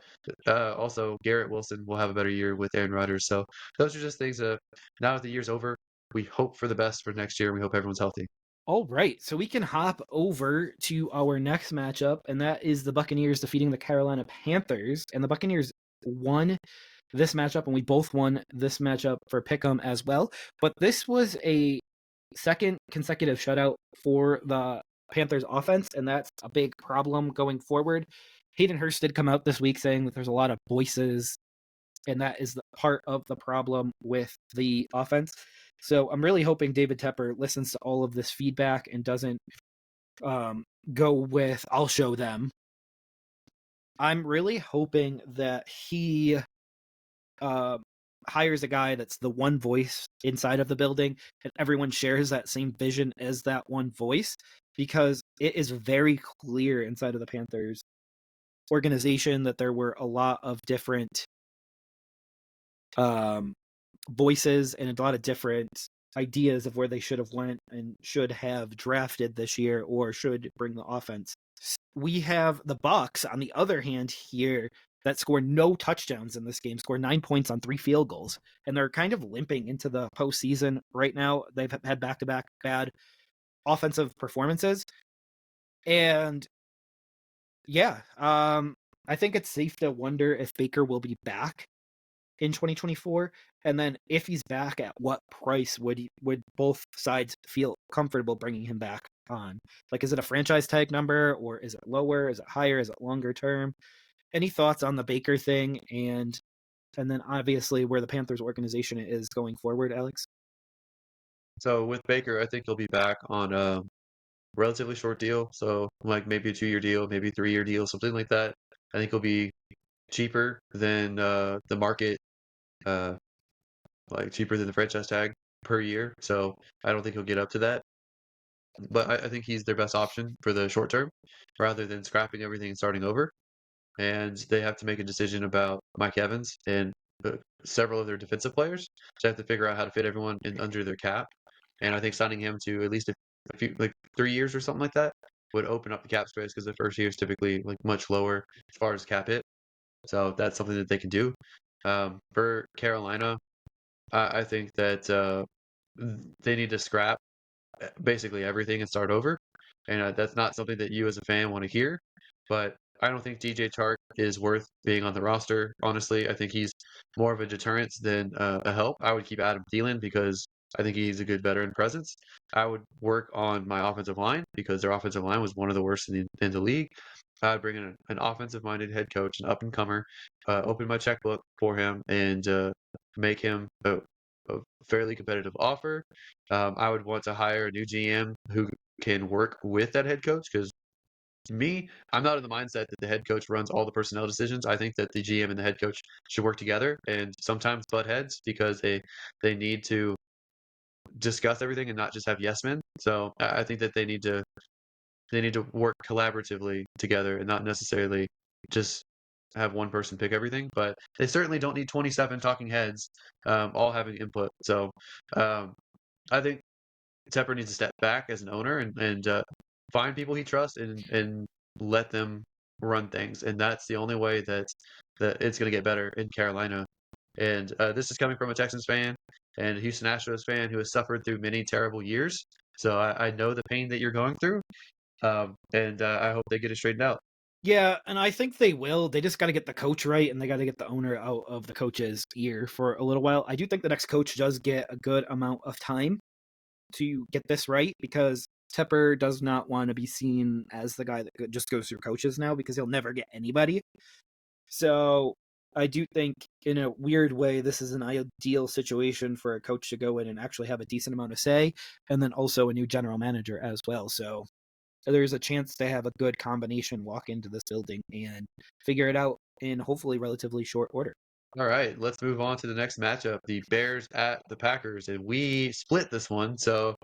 also Garrett Wilson will have a better year with Aaron Rodgers. So those are just things. Now that the year's over, we hope for the best for next year. We hope everyone's healthy. All right, so we can hop over to our next matchup, and that is the Buccaneers defeating the Carolina Panthers. And the Buccaneers won this matchup, and we both won this matchup for Pick'em as well. But this was a second consecutive shutout for the Panthers offense, and that's a big problem going forward. Hayden Hurst did come out this week saying that there's a lot of voices, and that is the part of the problem with the offense. So I'm really hoping David Tepper listens to all of this feedback and doesn't go with "I'll show them." I'm really hoping that he hires a guy that's the one voice inside of the building and everyone shares that same vision as that one voice, because it is very clear inside of the Panthers organization that there were a lot of different voices and a lot of different ideas of where they should have went and should have drafted this year or should bring the offense. We have the Bucks on the other hand here that score no touchdowns in this game, score 9 points on 3 field goals, and they're kind of limping into the postseason right now. They've had back-to-back bad offensive performances, and yeah, I think it's safe to wonder if Baker will be back in 2024? And then if he's back, at what price would both sides feel comfortable bringing him back on? Like, is it a franchise tag number, or is it lower? Is it higher? Is it longer term? Any thoughts on the Baker thing, and then obviously where the Panthers organization is going forward, Alex? So with Baker, I think he'll be back on a relatively short deal. So like maybe a 2-year deal, maybe a 3-year deal, something like that. I think he'll be cheaper than the market, uh, like cheaper than the franchise tag per year. So I don't think he'll get up to that. But I think he's their best option for the short term, rather than scrapping everything and starting over. And they have to make a decision about Mike Evans and several of their defensive players. So they have to figure out how to fit everyone in under their cap. And I think signing him to at least a few, like 3 years or something like that, would open up the cap space because the first year is typically like much lower as far as cap hit. So that's something that they can do. For Carolina, I think that they need to scrap basically everything and start over. And that's not something that you as a fan want to hear. But I don't think DJ Chark is worth being on the roster. Honestly, I think he's more of a deterrent than a help. I would keep Adam Thielen because I think he's a good veteran presence. I would work on my offensive line because their offensive line was one of the worst in the league. I'd bring in an offensive-minded head coach, an up-and-comer, open my checkbook for him, and make him a fairly competitive offer. I would want to hire a new GM who can work with that head coach because me, I'm not in the mindset that the head coach runs all the personnel decisions. I think that the GM and the head coach should work together and sometimes butt heads because they need to discuss everything and not just have yes men. So I think that they need to work collaboratively together and not necessarily just have one person pick everything. But they certainly don't need 27 talking heads all having input. So um, I think Tepper needs to step back as an owner and find people he trusts and let them run things. And that's the only way that it's going to get better in Carolina. And this is coming from a Texans fan and a Houston Astros fan who has suffered through many terrible years. So I know the pain that you're going through, and I hope they get it straightened out. Yeah, and I think they will. They just got to get the coach right, and they got to get the owner out of the coach's ear for a little while. I do think the next coach does get a good amount of time to get this right, because Tepper does not want to be seen as the guy that just goes through coaches now, because he'll never get anybody. So I do think, in a weird way, this is an ideal situation for a coach to go in and actually have a decent amount of say, and then also a new general manager as well. So there's a chance to have a good combination walk into this building and figure it out in hopefully relatively short order. All right, let's move on to the next matchup, the Bears at the Packers, and we split this one. So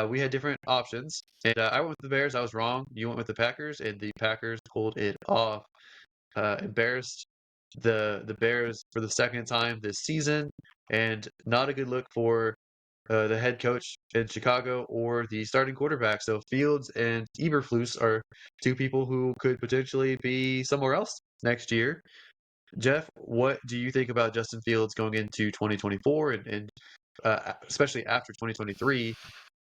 we had different options, and I went with the Bears. I was wrong. You went with the Packers, and the Packers pulled it off. Embarrassed the Bears for the second time this season, and not a good look for the head coach in Chicago or the starting quarterback. So Fields and Eberflus are two people who could potentially be somewhere else next year. Jeff, what do you think about Justin Fields going into 2024 and especially after 2023?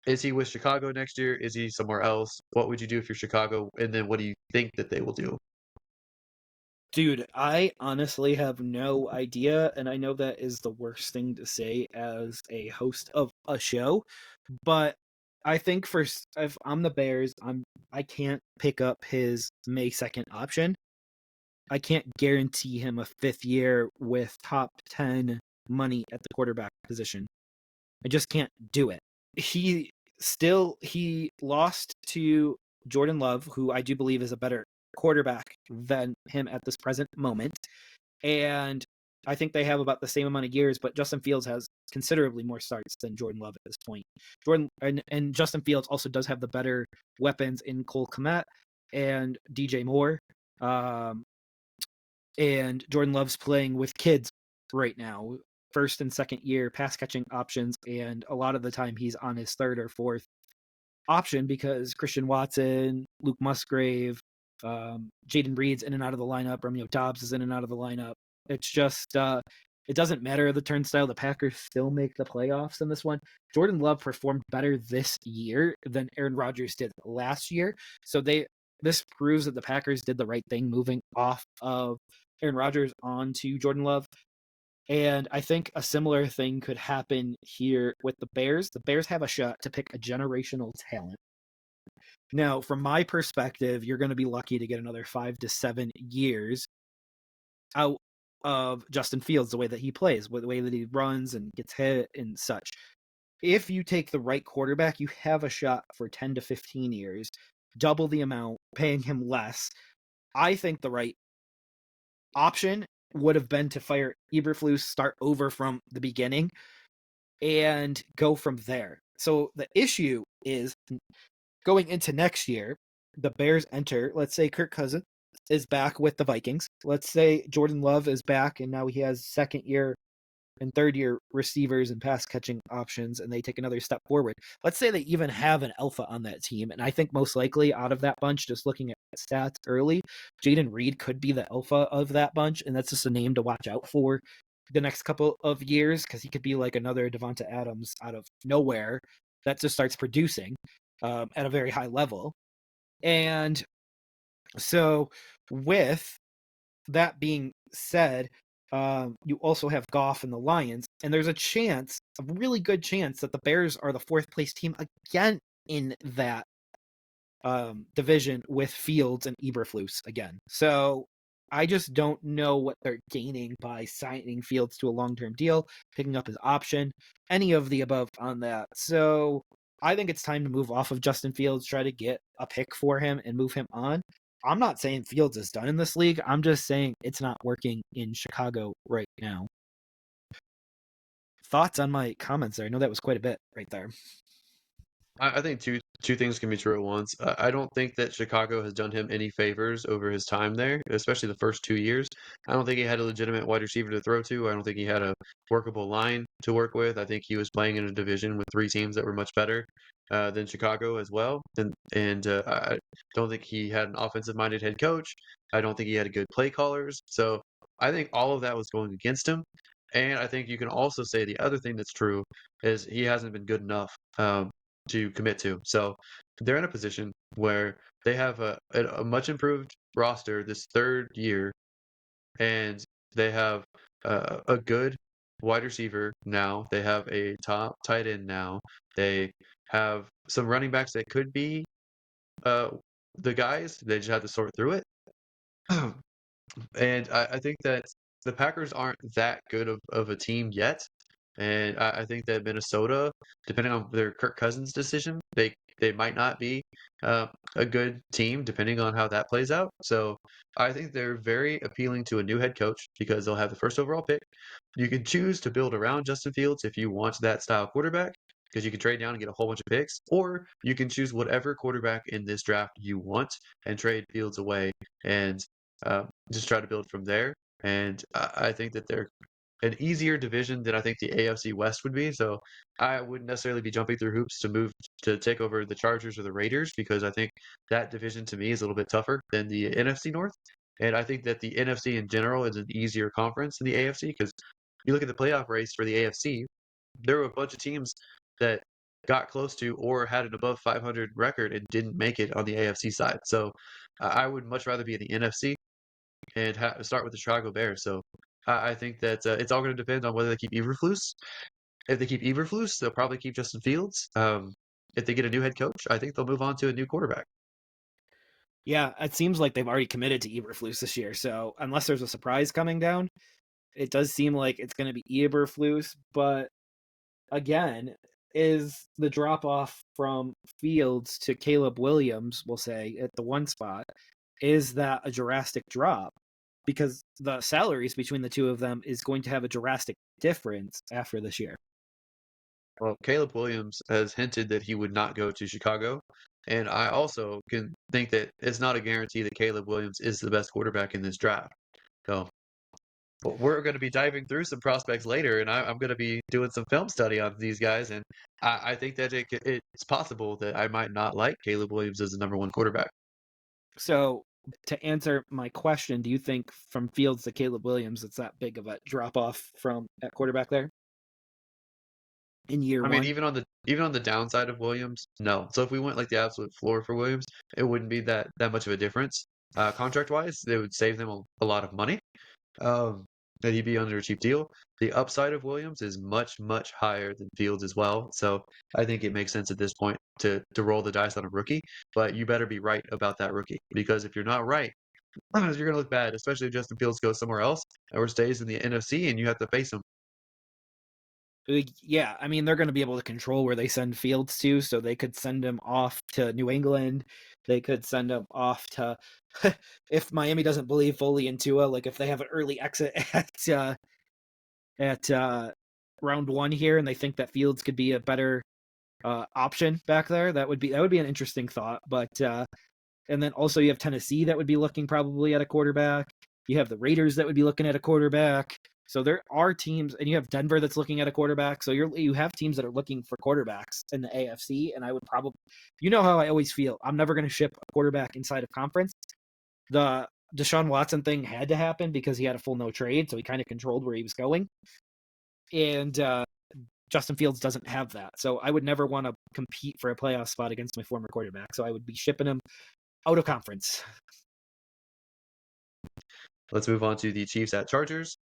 Is he with Chicago next year? Is he somewhere else? What would you do if you're Chicago? And then what do you think that they will do? Dude, I honestly have no idea, and I know that is the worst thing to say as a host of a show, but I think if I'm the Bears, I can't pick up his May 2nd option. I can't guarantee him a fifth year with top 10 money at the quarterback position. I just can't do it. He lost to Jordan Love, who I do believe is a better quarterback than him at this present moment. And I think they have about the same amount of years, but Justin Fields has considerably more starts than Jordan Love at this point. And Justin Fields also does have the better weapons in Cole Kmet and DJ Moore. Um, and Jordan Love's playing with kids right now, first and second year pass catching options, and a lot of the time he's on his third or fourth option because Christian Watson, Luke Musgrave, Jaden Reed's in and out of the lineup, Romeo Dobbs is in and out of the lineup. It's just it doesn't matter the turnstile. The Packers still make the playoffs in this one. Jordan Love performed better this year than Aaron Rodgers did last year. So this proves that the Packers did the right thing moving off of Aaron Rodgers onto Jordan Love. And I think a similar thing could happen here with the Bears. The Bears have a shot to pick a generational talent. Now, from my perspective, you're going to be lucky to get another 5 to 7 years out of Justin Fields, the way that he plays, the way that he runs and gets hit and such. If you take the right quarterback, you have a shot for 10 to 15 years, double the amount, paying him less. I think the right option would have been to fire Eberflus, start over from the beginning, and go from there. So the issue is going into next year, the Bears enter, let's say Kirk Cousins is back with the Vikings. Let's say Jordan Love is back and now he has second year and third year receivers and pass catching options, and they take another step forward. Let's say they even have an alpha on that team. And I think most likely out of that bunch, just looking at stats early, Jaden Reed could be the alpha of that bunch. And that's just a name to watch out for the next couple of years, because he could be like another Devonta Adams out of nowhere that just starts producing at a very high level. And so, with that being said, you also have Goff and the Lions, and there's a chance, a really good chance, that the Bears are the fourth place team again in that division with Fields and Eberflus again. So I just don't know what they're gaining by signing Fields to a long-term deal, picking up his option, any of the above on that. So I think it's time to move off of Justin Fields, try to get a pick for him and move him on. I'm not saying Fields is done in this league. I'm just saying it's not working in Chicago right now. Thoughts on my comments there? I know that was quite a bit right there. I think two things can be true at once. I don't think that Chicago has done him any favors over his time there, especially the first 2 years. I don't think he had a legitimate wide receiver to throw to. I don't think he had a workable line to work with. I think he was playing in a division with three teams that were much better than Chicago as well. And I don't think he had an offensive-minded head coach. I don't think he had good play callers. So I think all of that was going against him. And I think you can also say the other thing that's true is he hasn't been good enough. To commit to. So they're in a position where they have a much improved roster this third year, and they have a good wide receiver now. They have a top tight end now. They have some running backs that could be uh, the guys. They just have to sort through it. And I think that the Packers aren't that good of a team yet. And I think that Minnesota, depending on their Kirk Cousins decision, they might not be a good team depending on how that plays out. So I think they're very appealing to a new head coach because they'll have the first overall pick. You can choose to build around Justin Fields if you want that style quarterback, because you can trade down and get a whole bunch of picks, or you can choose whatever quarterback in this draft you want and trade Fields away and just try to build from there. And I think that they're an easier division than I think the AFC West would be. So I wouldn't necessarily be jumping through hoops to move to take over the Chargers or the Raiders, because I think that division to me is a little bit tougher than the NFC North. And I think that the NFC in general is an easier conference than the AFC, because you look at the playoff race for the AFC, there were a bunch of teams that got close to or had an above 500 record and didn't make it on the AFC side. So I would much rather be in the NFC and start with the Chicago Bears. So I think that it's all going to depend on whether they keep Eberflus. If they keep Eberflus, they'll probably keep Justin Fields. If they get a new head coach, I think they'll move on to a new quarterback. Yeah, it seems like they've already committed to Eberflus this year. So unless there's a surprise coming down, it does seem like it's going to be Eberflus. But again, is the drop off from Fields to Caleb Williams, we'll say, at the one spot, is that a drastic drop? Because the salaries between the two of them is going to have a drastic difference after this year. Well, Caleb Williams has hinted that he would not go to Chicago. And I also can think that it's not a guarantee that Caleb Williams is the best quarterback in this draft. So but we're going to be diving through some prospects later, and I'm going to be doing some film study on these guys. And I think that it's possible that I might not like Caleb Williams as the number one quarterback. So to answer my question, do you think from Fields to Caleb Williams, it's that big of a drop off from at quarterback there in year I mean, one? even on the downside of Williams, no. So if we went like the absolute floor for Williams, it wouldn't be that much of a difference. Contract wise, they would save them a lot of money. Um, that he'd be under a cheap deal. The upside of Williams is much, much higher than Fields as well. So I think it makes sense at this point to roll the dice on a rookie. But you better be right about that rookie because if you're not right, you're going to look bad, especially if Justin Fields goes somewhere else or stays in the NFC and you have to face him. Yeah, I mean they're going to be able to control where they send Fields to, so they could send him off to New England. They could send him off to if Miami doesn't believe fully in Tua, like if they have an early exit at round 1 here, and they think that Fields could be a better option back there. That would be an interesting thought. But and then also you have Tennessee that would be looking probably at a quarterback. You have the Raiders that would be looking at a quarterback. So there are teams, and you have Denver that's looking at a quarterback. So you have teams that are looking for quarterbacks in the AFC. And I would probably, you know how I always feel, I'm never going to ship a quarterback inside of conference. The Deshaun Watson thing had to happen because he had a full no trade, so he kind of controlled where he was going. And Justin Fields doesn't have that. So I would never want to compete for a playoff spot against my former quarterback. So I would be shipping him out of conference. Let's move on to the Chiefs at Chargers.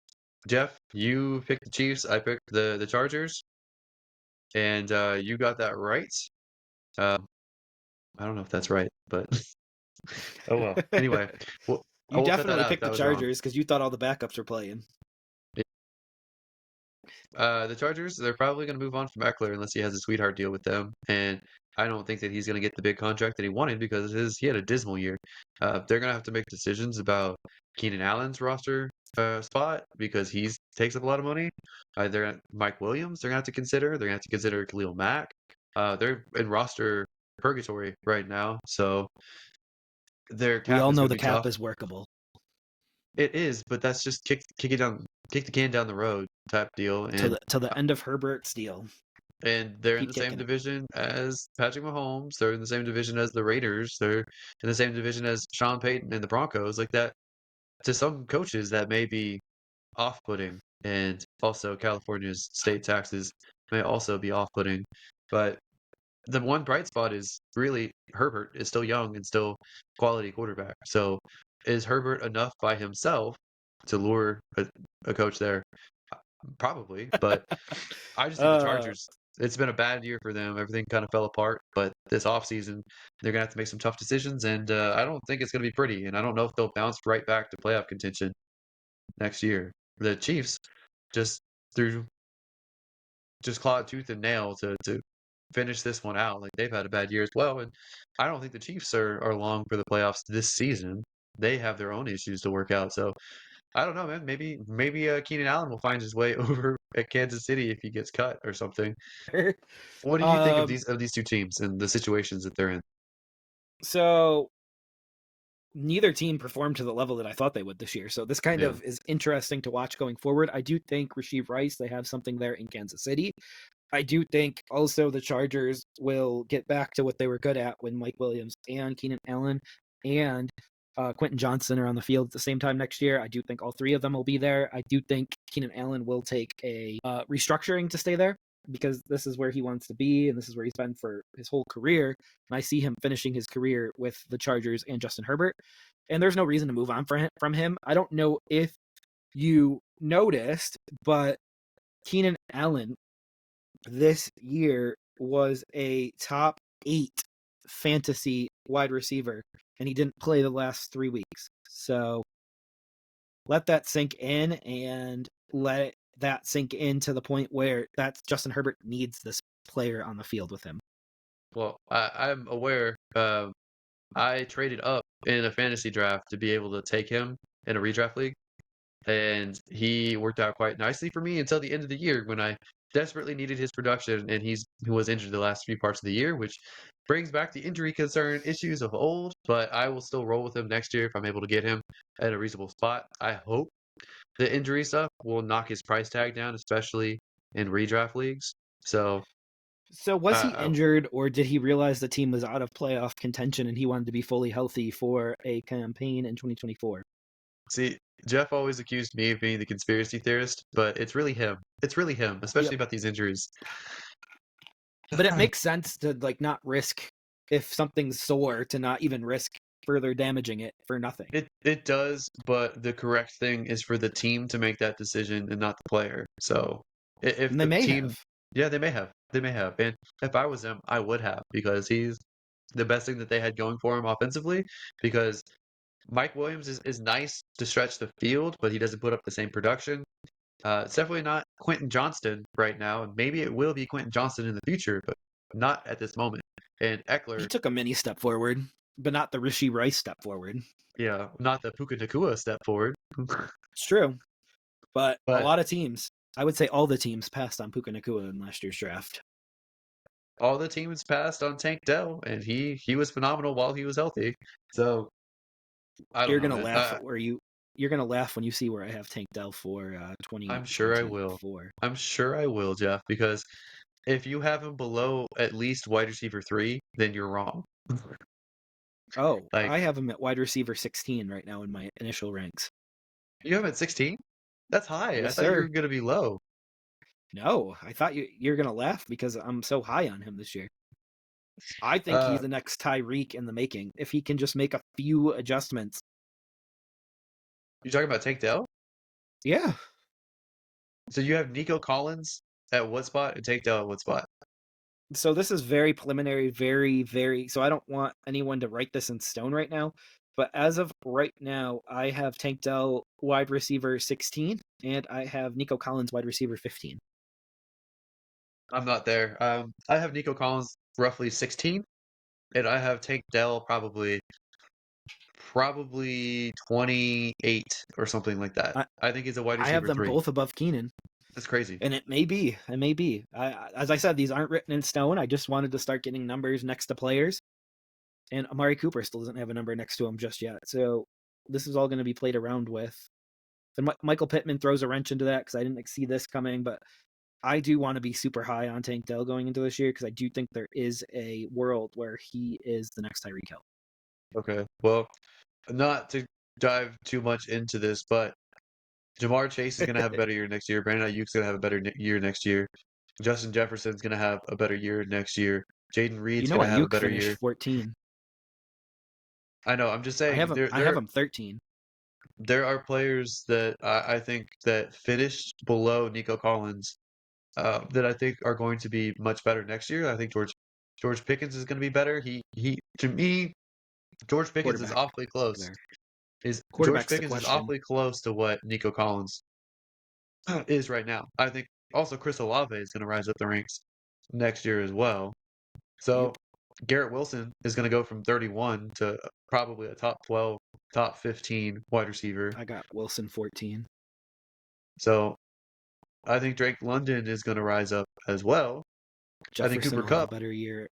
Jeff, you picked the Chiefs. I picked the Chargers, and you got that right. I don't know if that's right, but oh well. Anyway, well, I You will cut that definitely out if picked that the was wrong. Chargers because you thought all the backups were playing. The Chargers, they're probably going to move on from Eckler unless he has a sweetheart deal with them, and I don't think that he's going to get the big contract that he wanted because he had a dismal year. They're going to have to make decisions about Keenan Allen's roster spot because he takes up a lot of money. Mike Williams, they're going to have to consider. They're going to have to consider Khalil Mack. They're in roster purgatory right now, so their We cap all is know going to the be cap tough. is workable. It is, but that's just kick the can down the road type deal, To the end of Herbert's deal. and they're in Keep the same kicking it. division as Patrick Mahomes. They're in the same division as the Raiders. They're in the same division as Sean Payton and the Broncos. Like that, to some coaches, that may be off-putting, and also California's state taxes may also be off-putting. But the one bright spot is really Herbert is still young and still quality quarterback. So is Herbert enough by himself to lure a coach there? Probably, but I just think the uh, Chargers, it's been a bad year for them. Everything kind of fell apart, but this offseason, they're going to have to make some tough decisions, and I don't think it's going to be pretty, and I don't know if they'll bounce right back to playoff contention next year. The Chiefs just through just clawed tooth and nail to finish this one out. Like they've had a bad year as well, and I don't think the Chiefs are long for the playoffs this season. They have their own issues to work out, so I don't know, man. Maybe Keenan Allen will find his way over at Kansas City if he gets cut or something. What do you think of um, these two teams and the situations that they're in? so neither team performed to the level that I thought they would this year. So this kind Yeah. of is interesting to watch going forward. I do think Rasheed Rice, they have something there in Kansas City. I do think also the Chargers will get back to what they were good at when Mike Williams and Keenan Allen and Quentin Johnson are on the field at the same time next year. I do think all three of them will be there. I do think Keenan Allen will take a restructuring to stay there because this is where he wants to be and this is where he's been for his whole career. And I see him finishing his career with the Chargers and Justin Herbert. And there's no reason to move on from him. I don't know if you noticed, but Keenan Allen this year was a top 8 fantasy wide receiver, and he didn't play the last 3 weeks. So let that sink in and let that sink in to the point where that's Justin Herbert needs this player on the field with him. Well, I'm aware. I traded up in a fantasy draft to be able to take him in a redraft league, and he worked out quite nicely for me until the end of the year when I desperately needed his production, and he was injured the last few parts of the year, which brings back the injury concern issues of old. But I will still roll with him next year if I'm able to get him at a reasonable spot. I hope the injury stuff will knock his price tag down, especially in redraft leagues. So, So was he uh, injured, or did he realize the team was out of playoff contention and he wanted to be fully healthy for a campaign in 2024? see, Jeff always accused me of being the conspiracy theorist, but it's really him. It's really him, especially Yep. about these injuries. But it makes sense to like not risk if something's sore to not even risk further damaging it for nothing. It does, but the correct thing is for the team to make that decision and not the player. So if And they the may team, have. yeah, they may have, and if I was them, I would have because he's the best thing that they had going for him offensively. Because Mike Williams is nice to stretch the field, but he doesn't put up the same production. It's definitely not Quentin Johnston right now, and maybe it will be Quentin Johnston in the future, but not at this moment. And He Eckler, took a mini step forward, but not the Rishi Rice step forward. yeah, not the Puka Nakua step forward. It's true. But a But lot of teams, I would say all the teams passed on Puka Nakua in last year's draft. all the teams passed on Tank Dell, and he was phenomenal while he was healthy. So I don't You're know, gonna man. laugh at where you're gonna laugh when you see where I have Tank Dell for I'm sure I will. 2024. I'm sure I will, Jeff, because if you have him below at least wide receiver 3, then you're wrong. Oh, Like I have him at wide receiver 16 right now in my initial ranks. you have him at 16? That's high. I Yes, thought you were sir. gonna be low. No, I thought you're gonna laugh because I'm so high on him this year. I think he's Uh, the next Tyreek in the making if he can just make a few adjustments. you talking about Tank Dell? Yeah. So you have Nico Collins at what spot and Tank Dell at what spot? So this is very preliminary, very, very. So I don't want anyone to write this in stone right now. But as of right now, I have Tank Dell wide receiver 16, and I have Nico Collins wide receiver 15. I'm not there. I have Nico Collins roughly 16, and I have Tank Dell probably 28 or something like that. I, I think he's a wide I have receiver them 3. both above Keenan, That's crazy. and it may be. It may be. As I said, these aren't written in stone. I just wanted to start getting numbers next to players, and Amari Cooper still doesn't have a number next to him just yet. So this is all going to be played around with. And Michael Pittman throws a wrench into that because I didn't see this coming, but I do want to be super high on Tank Dell going into this year because I do think there is a world where he is the next Tyreek Hill. Okay. Well, not to dive too much into this, but Jamar Chase is going to have a better year next year. Brandon Ayuk's going to have a better year next year. Justin Jefferson's going to have a better year next year. Jaden You Reed's know, going to have a Ayuk better finished year. 14. I know. I'm just I have saying him. I have him 13. there are players that I think that finished below Nico Collins that I think are going to be much better next year. I think George Pickens is going to be better. He to me George Pickens is Quarterback awfully close. there. Is George Quarterback's the Pickens is question. awfully close to what Nico Collins is right now. I think also Chris Olave is going to rise up the ranks next year as well. So Yep. Garrett Wilson is going to go from 31 to probably a top 12, top 15 wide receiver. I got Wilson 14. So I think Drake London is going to rise up as well. I think Jefferson will have a better year.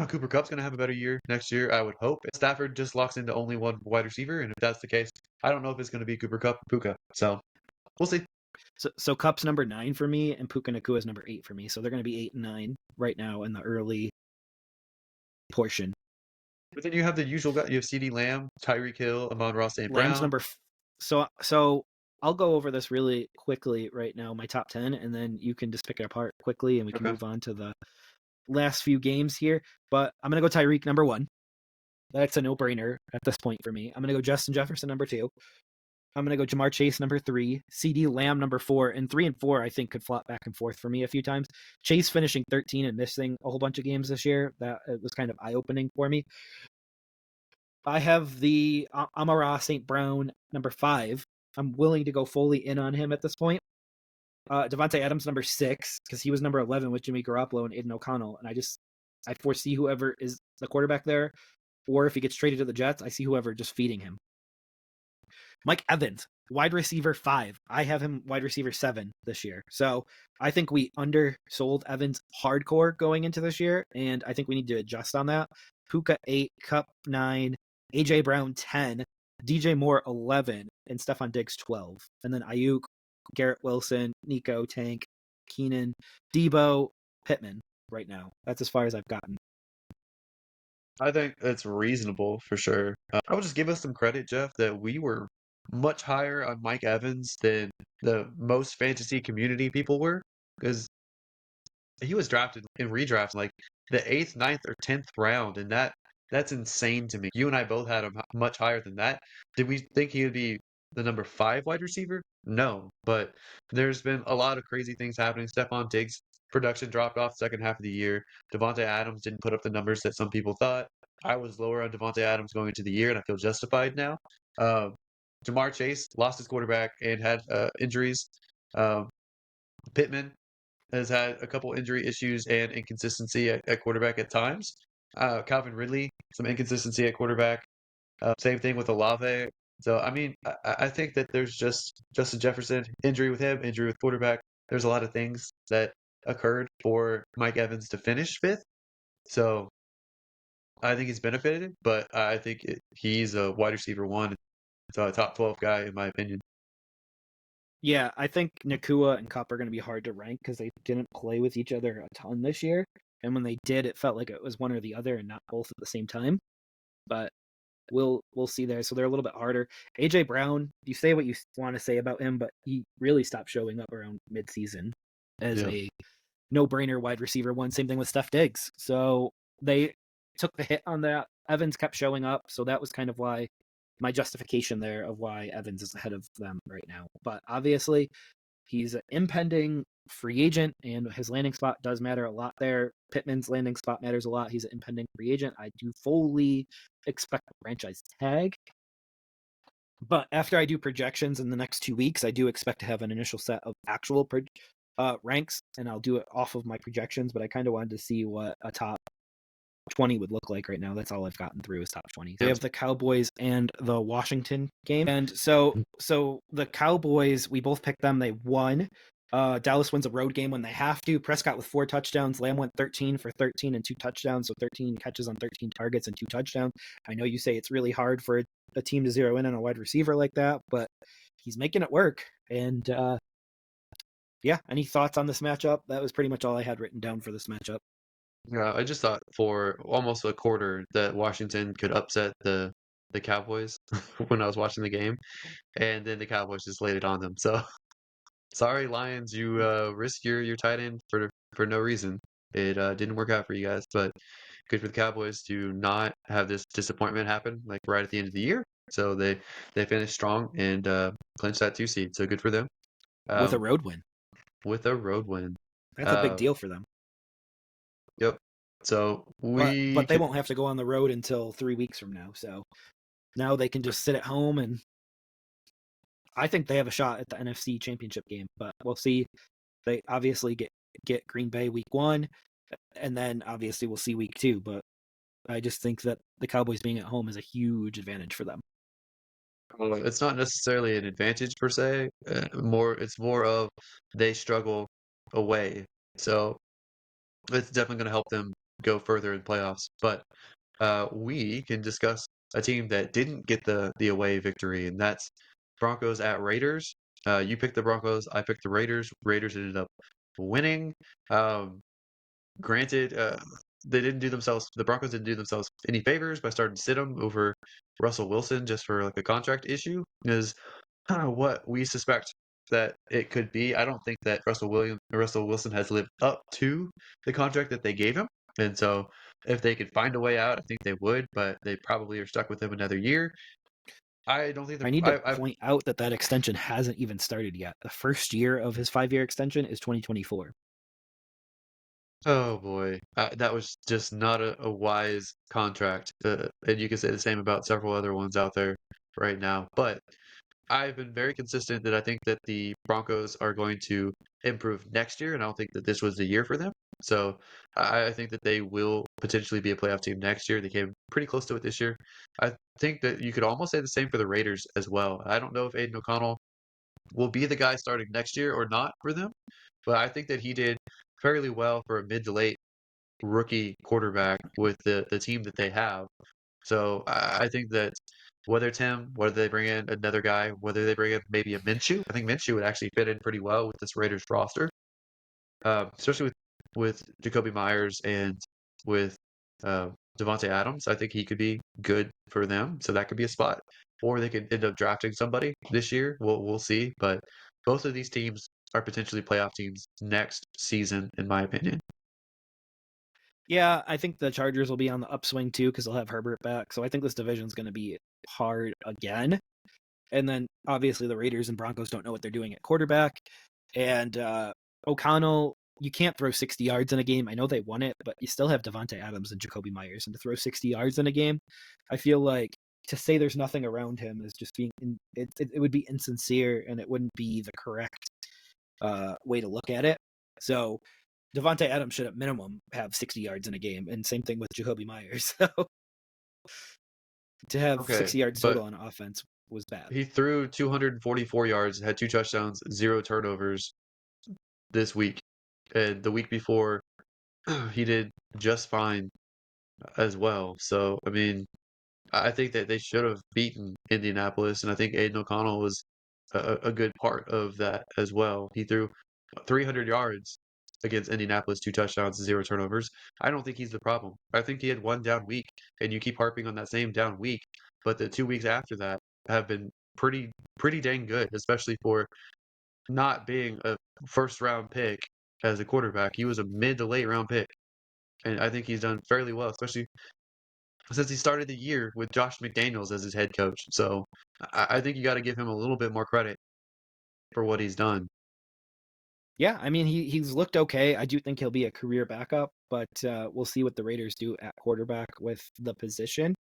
Cooper Cup's going to have a better year next year, I would hope. Stafford just locks into only one wide receiver, and if that's the case, I don't know if it's going to be Cooper Cup or Puka. So we'll see. So Cup's number 9 for me, and Puka Nakua is number 8 for me. So they're going to be 8 and 9 right now in the early portion. But then you have the usual guy. You have CeeDee Lamb, Tyreek Hill, Amon-Ra St. Lamb's Brown. number. So I'll go over this really quickly right now, my top 10, and then you can just pick it apart quickly, and we can Okay. move on to the last few games here. But I'm gonna go Tyreek number 1. That's a no-brainer at this point for me. I'm gonna go Justin Jefferson number 2. I'm gonna go Jamar Chase number 3, CeeDee Lamb number 4, and 3 and 4 I think could flop back and forth for me a few times. Chase finishing 13 and missing a whole bunch of games this year. That it was kind of eye-opening for me. I have the Amon-Ra St. Brown number 5. I'm willing to go fully in on him at this point. Devontae Adams number 6 because he was number 11 with Jimmy Garoppolo and Aiden O'Connell, and I foresee whoever is the quarterback there, or if he gets traded to the Jets, I see whoever just feeding him. Mike Evans, wide receiver 5. I have him wide receiver 7 this year. So I think we undersold Evans hardcore going into this year, and I think we need to adjust on that. Puka 8, Cup 9, AJ Brown 10, DJ Moore 11, and Stephon Diggs 12. And then Ayuk, Garrett Wilson, Nico, Tank, Keenan, Debo, Pittman right now. That's as far as I've gotten. I think it's reasonable for sure. I would just give us some credit, Jeff, that we were much higher on Mike Evans than the most fantasy community people were, because he was drafted in redraft like the 8th, 9th, or 10th round, and that That's insane to me. You and I both had him much higher than that. Did we think he would be the number 5 wide receiver? No, but there's been a lot of crazy things happening. Stephon Diggs' production dropped off second half of the year. Devontae Adams didn't put up the numbers that some people thought. I was lower on Devontae Adams going into the year, and I feel justified now. Um, Jamar Chase lost his quarterback and had injuries. Um, Pittman has had a couple injury issues and inconsistency at quarterback at times. Calvin Ridley, some inconsistency at quarterback. Same thing with Olave. So, I mean, I think that there's just Justin Jefferson, injury with him, injury with quarterback. There's a lot of things that occurred for Mike Evans to finish fifth. So, I think he's benefited, but I think he's a wide receiver one, so a top 12 guy, in my opinion. Yeah, I think Nakua and Cup are going to be hard to rank because they didn't play with each other a ton this year, and when they did, it felt like it was one or the other and not both at the same time. But we'll see there. So they're a little bit harder. AJ Brown, you say what you want to say about him, but he really stopped showing up around midseason as Yeah. a no-brainer wide receiver one. Same thing with Steph Diggs. So they took the hit on that. Evans kept showing up, so that was kind of why my justification there of why Evans is ahead of them right now. But obviously, he's an impending free agent, and his landing spot does matter a lot there. Pittman's landing spot matters a lot. He's an impending free agent. I do fully expect a franchise tag. But after I do projections in the next 2 weeks, I do expect to have an initial set of actual ranks, and I'll do it off of my projections. But I kind of wanted to see what a top 20 would look like right now. That's all I've gotten through is top 20. So we Yeah. have the Cowboys and the Washington game. And so the Cowboys, we both picked them. They won. Dallas wins a road game when they have to. Prescott with 4 touchdowns. Lamb went 13 for 13 and 2 touchdowns. So 13 catches on 13 targets and 2 touchdowns. I know you say it's really hard for a team to zero in on a wide receiver like that, but he's making it work. And yeah, any thoughts on this matchup? That was pretty much all I had written down for this matchup. Yeah, I just thought for almost a quarter that Washington could upset the Cowboys when I was watching the game, and then the Cowboys just laid it on them. So sorry, Lions, you risked your tight end for no reason. It didn't work out for you guys, but good for the Cowboys to not have this disappointment happen like right at the end of the year. So they finished strong and clinched that 2 seed. So good for them. With a Um, road win. with a road win. That's a big Uh, deal for them. yep. So we But they can. won't have to go on the road until 3 weeks from now. So now they can just sit at home, and I think they have a shot at the NFC Championship game. But we'll see. They obviously get Green Bay week 1, and then obviously we'll see week 2. But I just think that the Cowboys being at home is a huge advantage for them. It's not necessarily an advantage per se. It's more of they struggle away. So it's definitely going to help them go further in playoffs. But we can discuss a team that didn't get the away victory, and that's Broncos at Raiders. You picked the Broncos, I picked the Raiders. Raiders ended up winning. Um, Granted, the Broncos didn't do themselves any favors by starting to sit him over Russell Wilson just for like a contract issue, is kind of what we suspect that it could be. I don't think that Russell Wilson has lived up to the contract that they gave him. And so if they could find a way out, I think they would, but they probably are stuck with him another year. I don't think I need to point out that extension hasn't even started yet. The first year of his 5-year extension is 2024. Oh boy, that was just not a wise contract. And you can say the same about several other ones out there right now. But I've been very consistent that I think that the Broncos are going to improve next year, and I don't think that this was the year for them. So I think that they will potentially be a playoff team next year. They came pretty close to it this year. I think that you could almost say the same for the Raiders as well. I don't know if Aiden O'Connell will be the guy starting next year or not for them, but I think that he did fairly well for a mid to late rookie quarterback with the team that they have. So I think that whether it's him, whether they bring in another guy, whether they bring in maybe a Minshew, I think Minshew would actually fit in pretty well with this Raiders roster, especially with Jacoby Myers and with uh, Devontae Adams. I think he could be good for them, so that could be a spot. Or they could end up drafting somebody this year. We'll see, but both of these teams are potentially playoff teams next season, in my opinion. Yeah, I think the Chargers will be on the upswing too because they'll have Herbert back. So I think this division's going to be hard again. And then obviously the Raiders and Broncos don't know what they're doing at quarterback. And O'Connell, you can't throw 60 yards in a game. I know they won it, but you still have Devontae Adams and Jacoby Myers. And to throw 60 yards in a game, I feel like to say there's nothing around him is just it would be insincere and it wouldn't be the correct way to look at it. So Devontae Adams should at minimum have 60 yards in a game. And same thing with Jacoby Myers. So to have Okay, 60 yards but total on offense was bad. he threw 244 yards, had 2 touchdowns, 0 turnovers this week. And the week before, he did just fine as well. So, I mean, I think that they should have beaten Indianapolis, and I think Aiden O'Connell was a good part of that as well. He threw 300 yards against Indianapolis, 2 touchdowns, 0 turnovers. I don't think he's the problem. I think he had one down week, and you keep harping on that same down week, but the 2 weeks after that have been pretty dang good, especially for not being a first round pick as a quarterback. He was a mid to late round pick, and I think he's done fairly well, especially since he started the year with Josh McDaniels as his head coach. So I think you got to give him a little bit more credit for what he's done. Yeah, I mean he's looked okay. I do think he'll be a career backup, but we'll see what the Raiders do at quarterback with the position.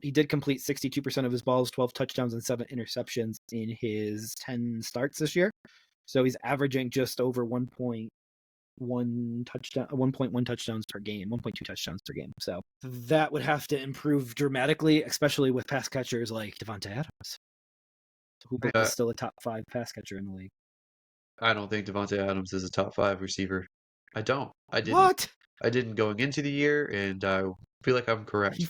He did complete 62% of his balls, 12 touchdowns and 7 interceptions in his 10 starts this year. So he's averaging just over 1.1 touchdowns per game, 1.2 touchdowns per game. So that would have to improve dramatically, especially with pass catchers like Devontae Adams, who is Uh, still a top 5 pass catcher in the league. I don't think Devontae Adams is a top 5 receiver. I don't. I didn't. What? I didn't going into the year, and I feel like I'm correct.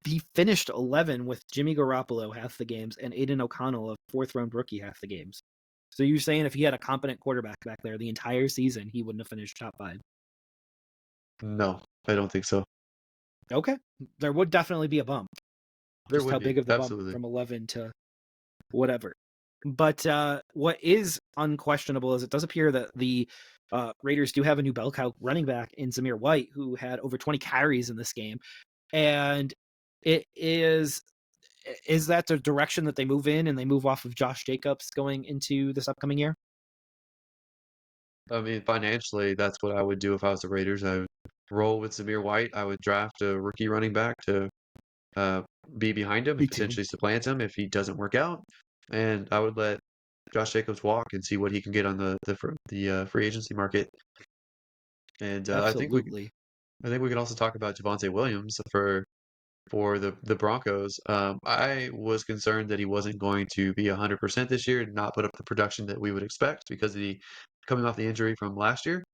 He finished 11 with Jimmy Garoppolo half the games and Aiden O'Connell, a 4th-round rookie, half the games. So you're saying if he had a competent quarterback back there the entire season, he wouldn't have finished top 5? No, I don't think so. Okay, there would definitely be a bump. There Just how would be. big of the bump Absolutely. from 11 to whatever. But what is unquestionable is it does appear that the Raiders do have a new bell cow running back in Zamir White, who had over 20 carries in this game. And it is that the direction that they move in and they move off of Josh Jacobs going into this upcoming year? I mean, financially, that's what I would do if I was the Raiders. I would roll with Zamir White. I would draft a rookie running back to uh, be behind him Me and too. potentially supplant him if he doesn't work out. And I would let Josh Jacobs walk and see what he can get on the free agency market. And Absolutely. I think we can also talk about Javonte Williams for the Broncos. I was concerned that he wasn't going to be 100% this year and not put up the production that we would expect because of the coming off the injury from last year.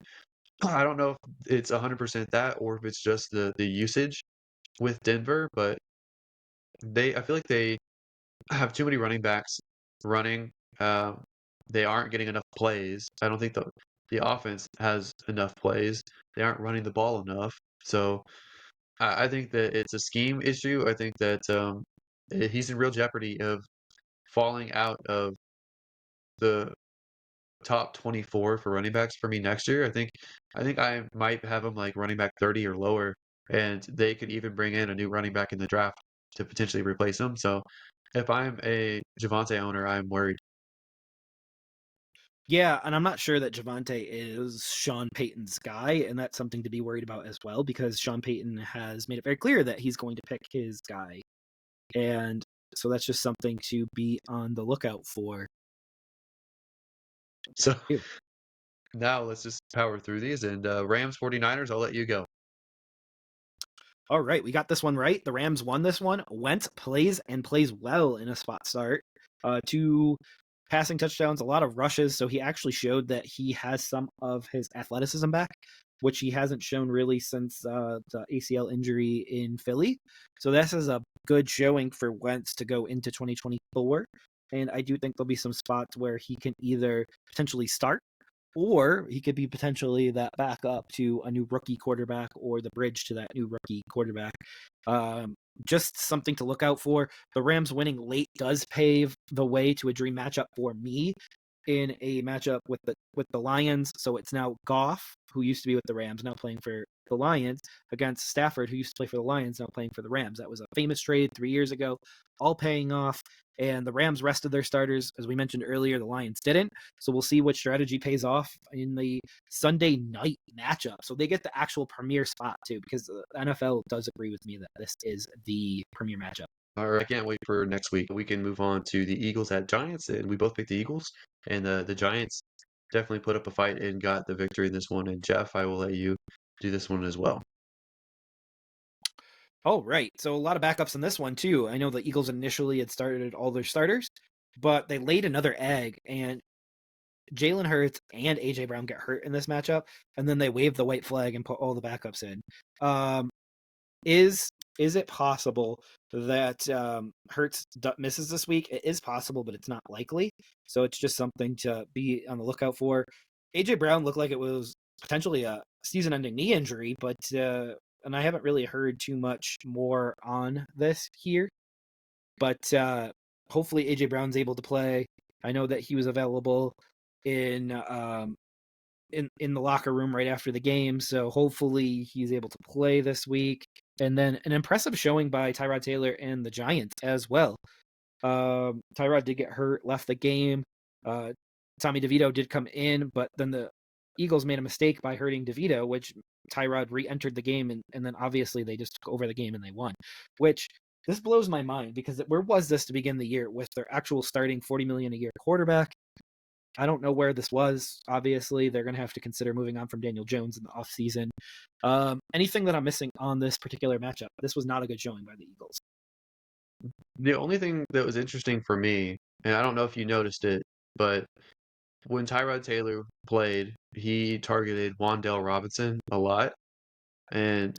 I don't know if it's 100% that or if it's just the usage with Denver, but I feel like they have too many running backs running. Um, they aren't getting enough plays. I don't think the offense has enough plays. They aren't running the ball enough. So I think that it's a scheme issue. I think that he's in real jeopardy of falling out of the top 24 for running backs for me next year. I think I might have him like running back 30 or lower, and they could even bring in a new running back in the draft to potentially replace him. So if I'm a Javante owner, I'm worried. Yeah, and I'm not sure that Javante is Sean Payton's guy, and that's something to be worried about as well, because Sean Payton has made it very clear that he's going to pick his guy. And so that's just something to be on the lookout for. So now let's just power through these and Rams 49ers, I'll let you go. All right, we got this one right. The Rams won this one. Wentz plays and plays well in a spot start. 2 passing touchdowns, a lot of rushes. So he actually showed that he has some of his athleticism back, which he hasn't shown really since the ACL injury in Philly. So this is a good showing for Wentz to go into 2024. And I do think there'll be some spots where he can either potentially start or he could be potentially that backup to a new rookie quarterback or the bridge to that new rookie quarterback. Just something to look out for. The Rams winning late does pave the way to a dream matchup for me. in a matchup with the Lions. So it's now Goff, who used to be with the Rams, now playing for the Lions, against Stafford, who used to play for the Lions, now playing for the Rams. That was a famous trade 3 years ago, all paying off. And the Rams rested their starters, as we mentioned earlier. The Lions didn't. So we'll see which strategy pays off in the Sunday night matchup. So they get the actual premier spot too, because the NFL does agree with me that this is the premier matchup. All right, I can't wait for next week. We can move on to the Eagles at Giants, and we both picked the Eagles, and the Giants definitely put up a fight and got the victory in this one. And Jeff, I will let you do this one as well. Oh, right. So a lot of backups in this one too. I know the Eagles initially had started all their starters, but they laid another egg, and Jalen Hurts and AJ Brown get hurt in this matchup, and then they wave the white flag and put all the backups in. Um, is it possible that Hurts misses this week? It is possible, but it's not likely. So it's just something to be on the lookout for. AJ Brown looked like it was potentially a season-ending knee injury, but and I haven't really heard too much more on this here. But hopefully AJ Brown's able to play. I know that he was available in in the locker room right after the game, so hopefully he's able to play this week. And then an impressive showing by Tyrod Taylor and the Giants as well. Tyrod did get hurt, left the game. Tommy DeVito did come in, but then the Eagles made a mistake by hurting DeVito, which Tyrod re-entered the game, and then obviously they just took over the game and they won. Which this blows my mind, because where was this to begin the year with their actual starting $40 million a year quarterback? I don't know where this was. Obviously, they're going to have to consider moving on from Daniel Jones in the offseason. Anything that I'm missing on this particular matchup? This was not a good showing by the Eagles. The only thing that was interesting for me, and I don't know if you noticed it, but when Tyrod Taylor played, he targeted Wan'Dale Robinson a lot, and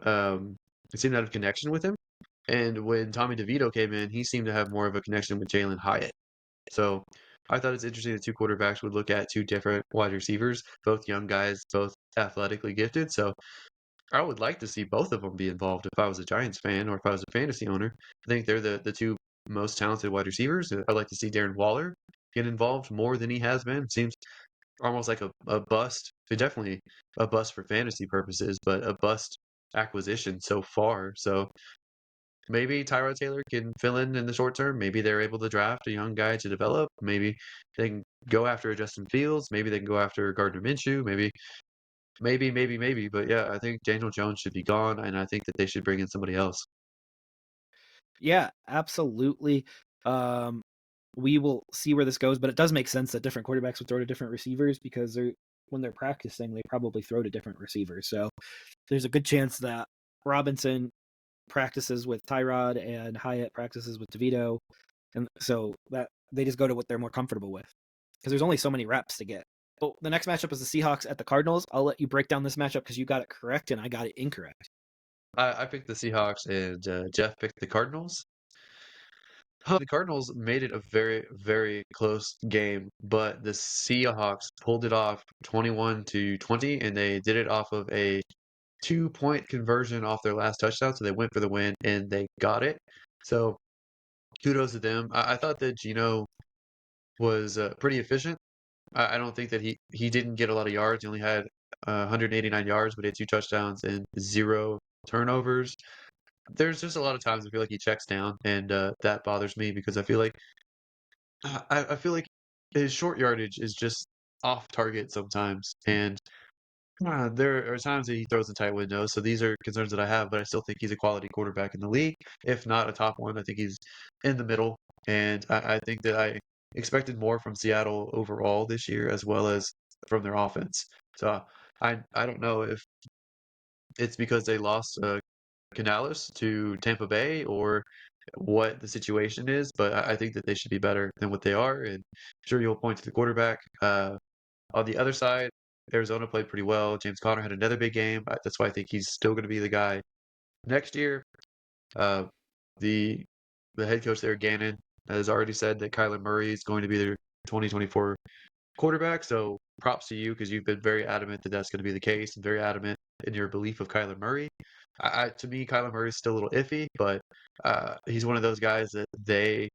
it seemed to have a connection with him. And when Tommy DeVito came in, he seemed to have more of a connection with Jalen Hyatt. So I thought it's interesting that two quarterbacks would look at two different wide receivers, both young guys, both athletically gifted. So I would like to see both of them be involved if I was a Giants fan or if I was a fantasy owner. I think they're the two most talented wide receivers. I'd like to see Darren Waller get involved more than he has been. Seems almost like a bust. Definitely a bust for fantasy purposes, but a bust acquisition so far. So maybe Tyrod Taylor can fill in the short term. Maybe they're able to draft a young guy to develop. Maybe they can go after Justin Fields. Maybe they can go after Gardner Minshew. Maybe. But yeah, I think Daniel Jones should be gone, and I think that they should bring in somebody else. Yeah, absolutely. We will see where this goes, but it does make sense that different quarterbacks would throw to different receivers, because when they're practicing, they probably throw to different receivers. So there's a good chance that Robinson practices with Tyrod and Hyatt practices with DeVito, and so that they just go to what they're more comfortable with, because there's only so many reps to get. But the next matchup is the Seahawks at the Cardinals. I'll let you break down this matchup because you got it correct and I got it incorrect. I picked the Seahawks, and Jeff picked the Cardinals. The Cardinals made it a very, very close game, but the Seahawks pulled it off 21-20, and they did it off of a 2-point conversion off their last touchdown. So they went for the win and they got it. So kudos to them. I thought that Gino was pretty efficient. I don't think that he didn't get a lot of yards. He only had 189 yards, but he had 2 touchdowns and 0 turnovers. There's just a lot of times I feel like he checks down, and that bothers me because I feel like I feel like his short yardage is just off target sometimes, and there are times that he throws in tight windows. So these are concerns that I have, but I still think he's a quality quarterback in the league. If not a top one, I think he's in the middle, and I think that I expected more from Seattle overall this year, as well as from their offense. So I don't know if it's because they lost Canales to Tampa Bay or what the situation is, but I think that they should be better than what they are. And sure, you'll point to the quarterback. On the other side, Arizona played pretty well. James Conner had another big game. That's why I think he's still going to be the guy next year. Uh, the the head coach there, Gannon, has already said that Kyler Murray is going to be their 2024 quarterback. So props to you because you've been very adamant that that's going to be the case and very adamant in your belief of Kyler Murray. To me, Kyler Murray is still a little iffy, but he's one of those guys that they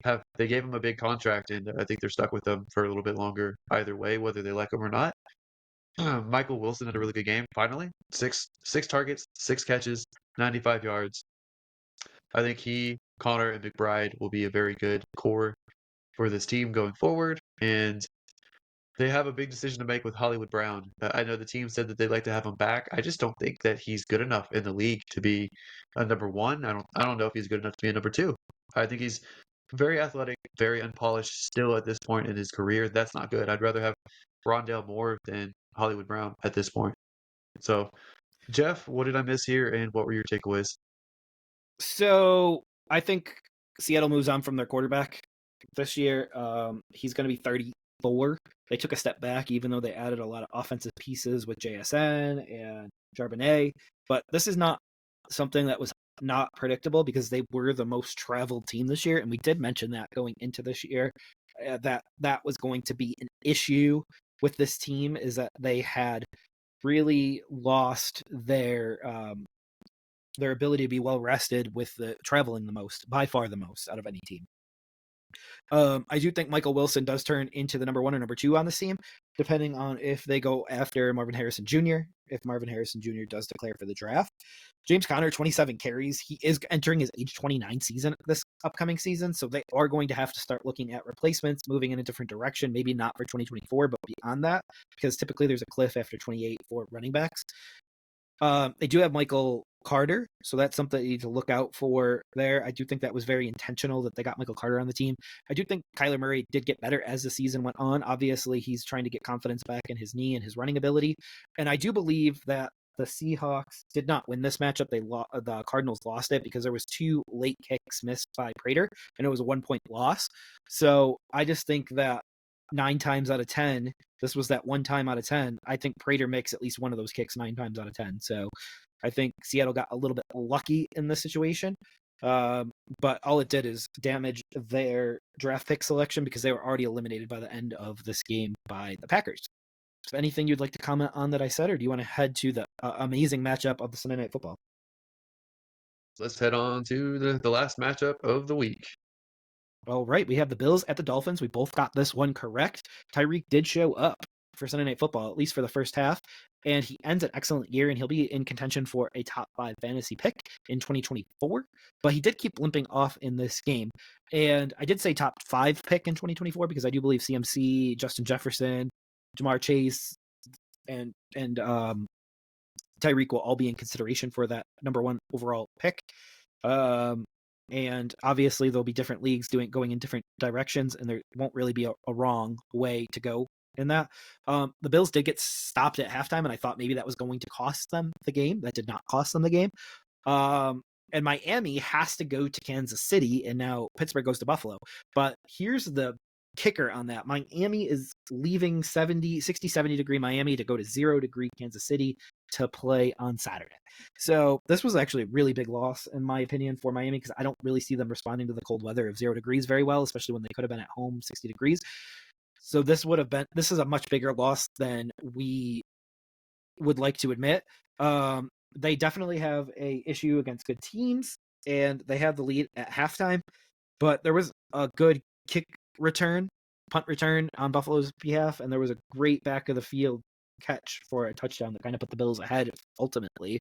they gave him a big contract, and I think they're stuck with him for a little bit longer either way, whether they like him or not. Michael Wilson had a really good game, finally. Six targets, 6 catches, 95 yards. I think he, Connor, and McBride will be a very good core for this team going forward. And they have a big decision to make with Hollywood Brown. I know the team said that they'd like to have him back. I just don't think that he's good enough in the league to be a number one. I don't know if he's good enough to be a number two. I think he's very athletic, very unpolished still at this point in his career. That's not good. I'd rather have Rondale Moore than Hollywood Brown at this point. So, Jeff, what did I miss here, and what were your takeaways? So I think Seattle moves on from their quarterback this year. He's going to be 34. They took a step back, even though they added a lot of offensive pieces with JSN and Charbonnet. But this is not something that was not predictable because they were the most traveled team this year, and we did mention that going into this year that was going to be an issue with this team, is that they had really lost their ability to be well rested with the traveling the most, by far the most out of any team. I do think Michael Wilson does turn into the number one or number two on this team, depending on if they go after Marvin Harrison Jr., if Marvin Harrison Jr. does declare for the draft. James Conner, 27 carries. He is entering his age 29 season this upcoming season, so they are going to have to start looking at replacements, moving in a different direction, maybe not for 2024, but beyond that, because typically there's a cliff after 28 for running backs. They do have Michael Carter, so that's something you need to look out for there. I do think that was very intentional that they got Michael Carter on the team. I do think Kyler Murray did get better as the season went on. Obviously, he's trying to get confidence back in his knee and his running ability. And I do believe that the Seahawks did not win this matchup. The Cardinals lost it because there was 2 late kicks missed by Prater, and it was a 1-point loss. So I just think that 9 times out of 10, this was that 1 time out of 10. I think Prater makes at least one of those kicks 9 times out of 10. So I think Seattle got a little bit lucky in this situation. But all it did is damage their draft pick selection because they were already eliminated by the end of this game by the Packers. Is there anything you'd like to comment on that I said, or do you want to head to the amazing matchup of the Sunday Night Football? Let's head on to the last matchup of the week. All right, we have the Bills at the Dolphins. We both got this one correct. Tyreek did show up for Sunday Night Football, at least for the first half, and he ends an excellent year, and he'll be in contention for a top 5 fantasy pick in 2024, but he did keep limping off in this game. And I did say top 5 pick in 2024 because I do believe CMC, Justin Jefferson, Jamar Chase, and Tyreek will all be in consideration for that number 1 overall pick. And obviously there'll be different leagues going in different directions, and there won't really be a wrong way to go in that. The Bills did get stopped at halftime, and I thought maybe that was going to cost them the game. That did not cost them the game. And Miami has to go to Kansas City, and now Pittsburgh goes to Buffalo. But here's the kicker on that. Miami is leaving 60-70 degree Miami to go to 0 degree Kansas City to play on Saturday. So this was actually a really big loss, in my opinion, for Miami, because I don't really see them responding to the cold weather of 0 degrees very well, especially when they could have been at home 60 degrees. So this is a much bigger loss than we would like to admit. They definitely have a issue against good teams, and they have the lead at halftime, but there was a good punt return on Buffalo's behalf, and there was a great back of the field catch for a touchdown that kind of put the Bills ahead ultimately.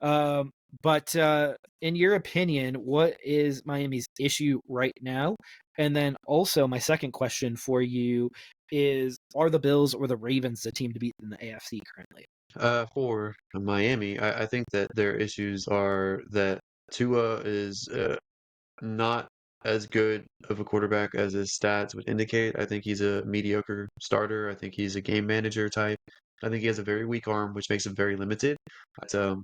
But in your opinion, what is Miami's issue right now? And then also my second question for you is, are the Bills or the Ravens the team to beat in the AFC currently? For Miami, I think that their issues are that Tua is not as good of a quarterback as his stats would indicate. I think he's a mediocre starter. I think he's a game manager type. I think he has a very weak arm, which makes him very limited. But,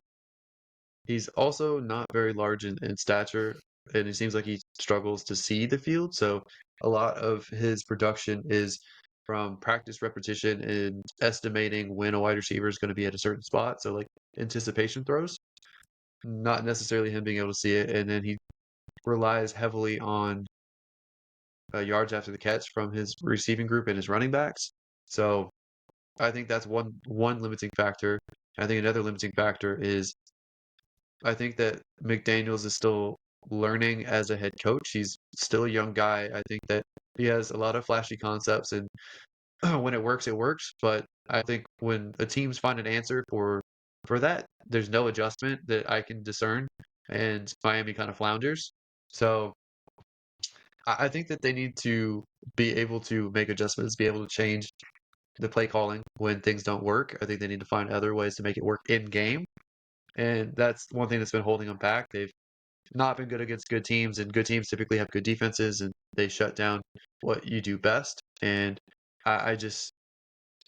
he's also not very large in stature, and it seems like he struggles to see the field. So a lot of his production is from practice repetition and estimating when a wide receiver is going to be at a certain spot. So like anticipation throws, not necessarily him being able to see it. And then he relies heavily on yards after the catch from his receiving group and his running backs. So I think that's one limiting factor. I think another limiting factor is I think that McDaniels is still learning as a head coach. He's still a young guy. I think that he has a lot of flashy concepts, and when it works, it works. But I think when the teams find an answer for that, there's no adjustment that I can discern, and Miami kind of flounders. So I think that they need to be able to make adjustments, be able to change the play calling when things don't work. I think they need to find other ways to make it work in game, and that's one thing that's been holding them back. They've not been good against good teams, and good teams typically have good defenses, and they shut down what you do best. And I just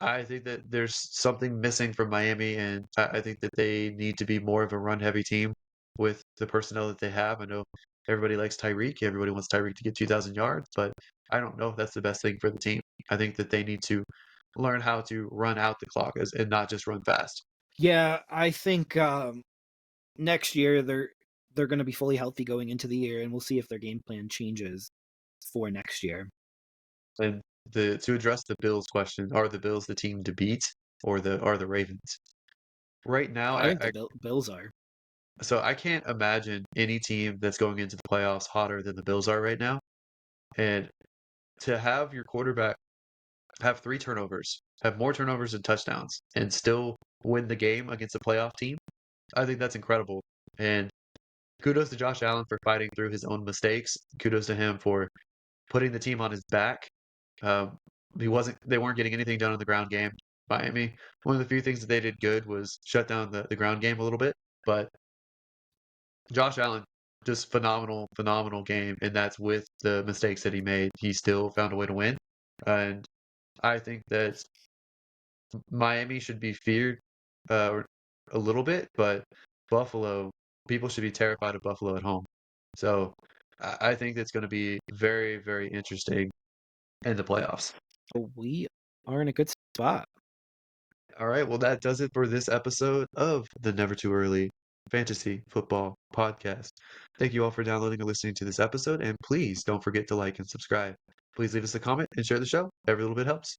I think that there's something missing from Miami, and I think that they need to be more of a run-heavy team with the personnel that they have. I know everybody likes Tyreek. Everybody wants Tyreek to get 2,000 yards, but I don't know if that's the best thing for the team. I think that they need to learn how to run out the clock and not just run fast. Yeah, I think next year they're going to be fully healthy going into the year, and we'll see if their game plan changes for next year. And to address the Bills question, are the Bills the team to beat or the Ravens? Right now, I think the Bills are. so I can't imagine any team that's going into the playoffs hotter than the Bills are right now. And to have your quarterback have 3 turnovers, have more turnovers than touchdowns, and still win the game against a playoff team, I think that's incredible. And kudos to Josh Allen for fighting through his own mistakes. Kudos to him for putting the team on his back. Um, they weren't getting anything done in the ground game. Miami, one of the few things that they did good was shut down the ground game a little bit. But Josh Allen, just phenomenal, phenomenal game, and that's with the mistakes that he made. He still found a way to win, and I think that Miami should be feared uh, a little bit, but Buffalo, people should be terrified of Buffalo at home. So I think it's going to be very, very interesting in the playoffs. We are in a good spot. All right, well, that does it for this episode of the Never Too Early Fantasy Football Podcast. Thank you all for downloading and listening to this episode, and please don't forget to like and subscribe. Please leave us a comment and share the show. Every little bit helps.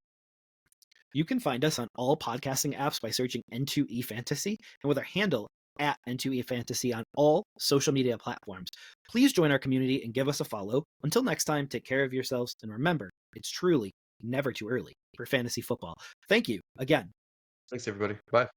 You can find us on all podcasting apps by searching N2EFantasy and with our handle at N2EFantasy on all social media platforms. Please join our community and give us a follow. Until next time, take care of yourselves and remember, it's truly never too early for fantasy football. Thank you again. Thanks, everybody. Bye.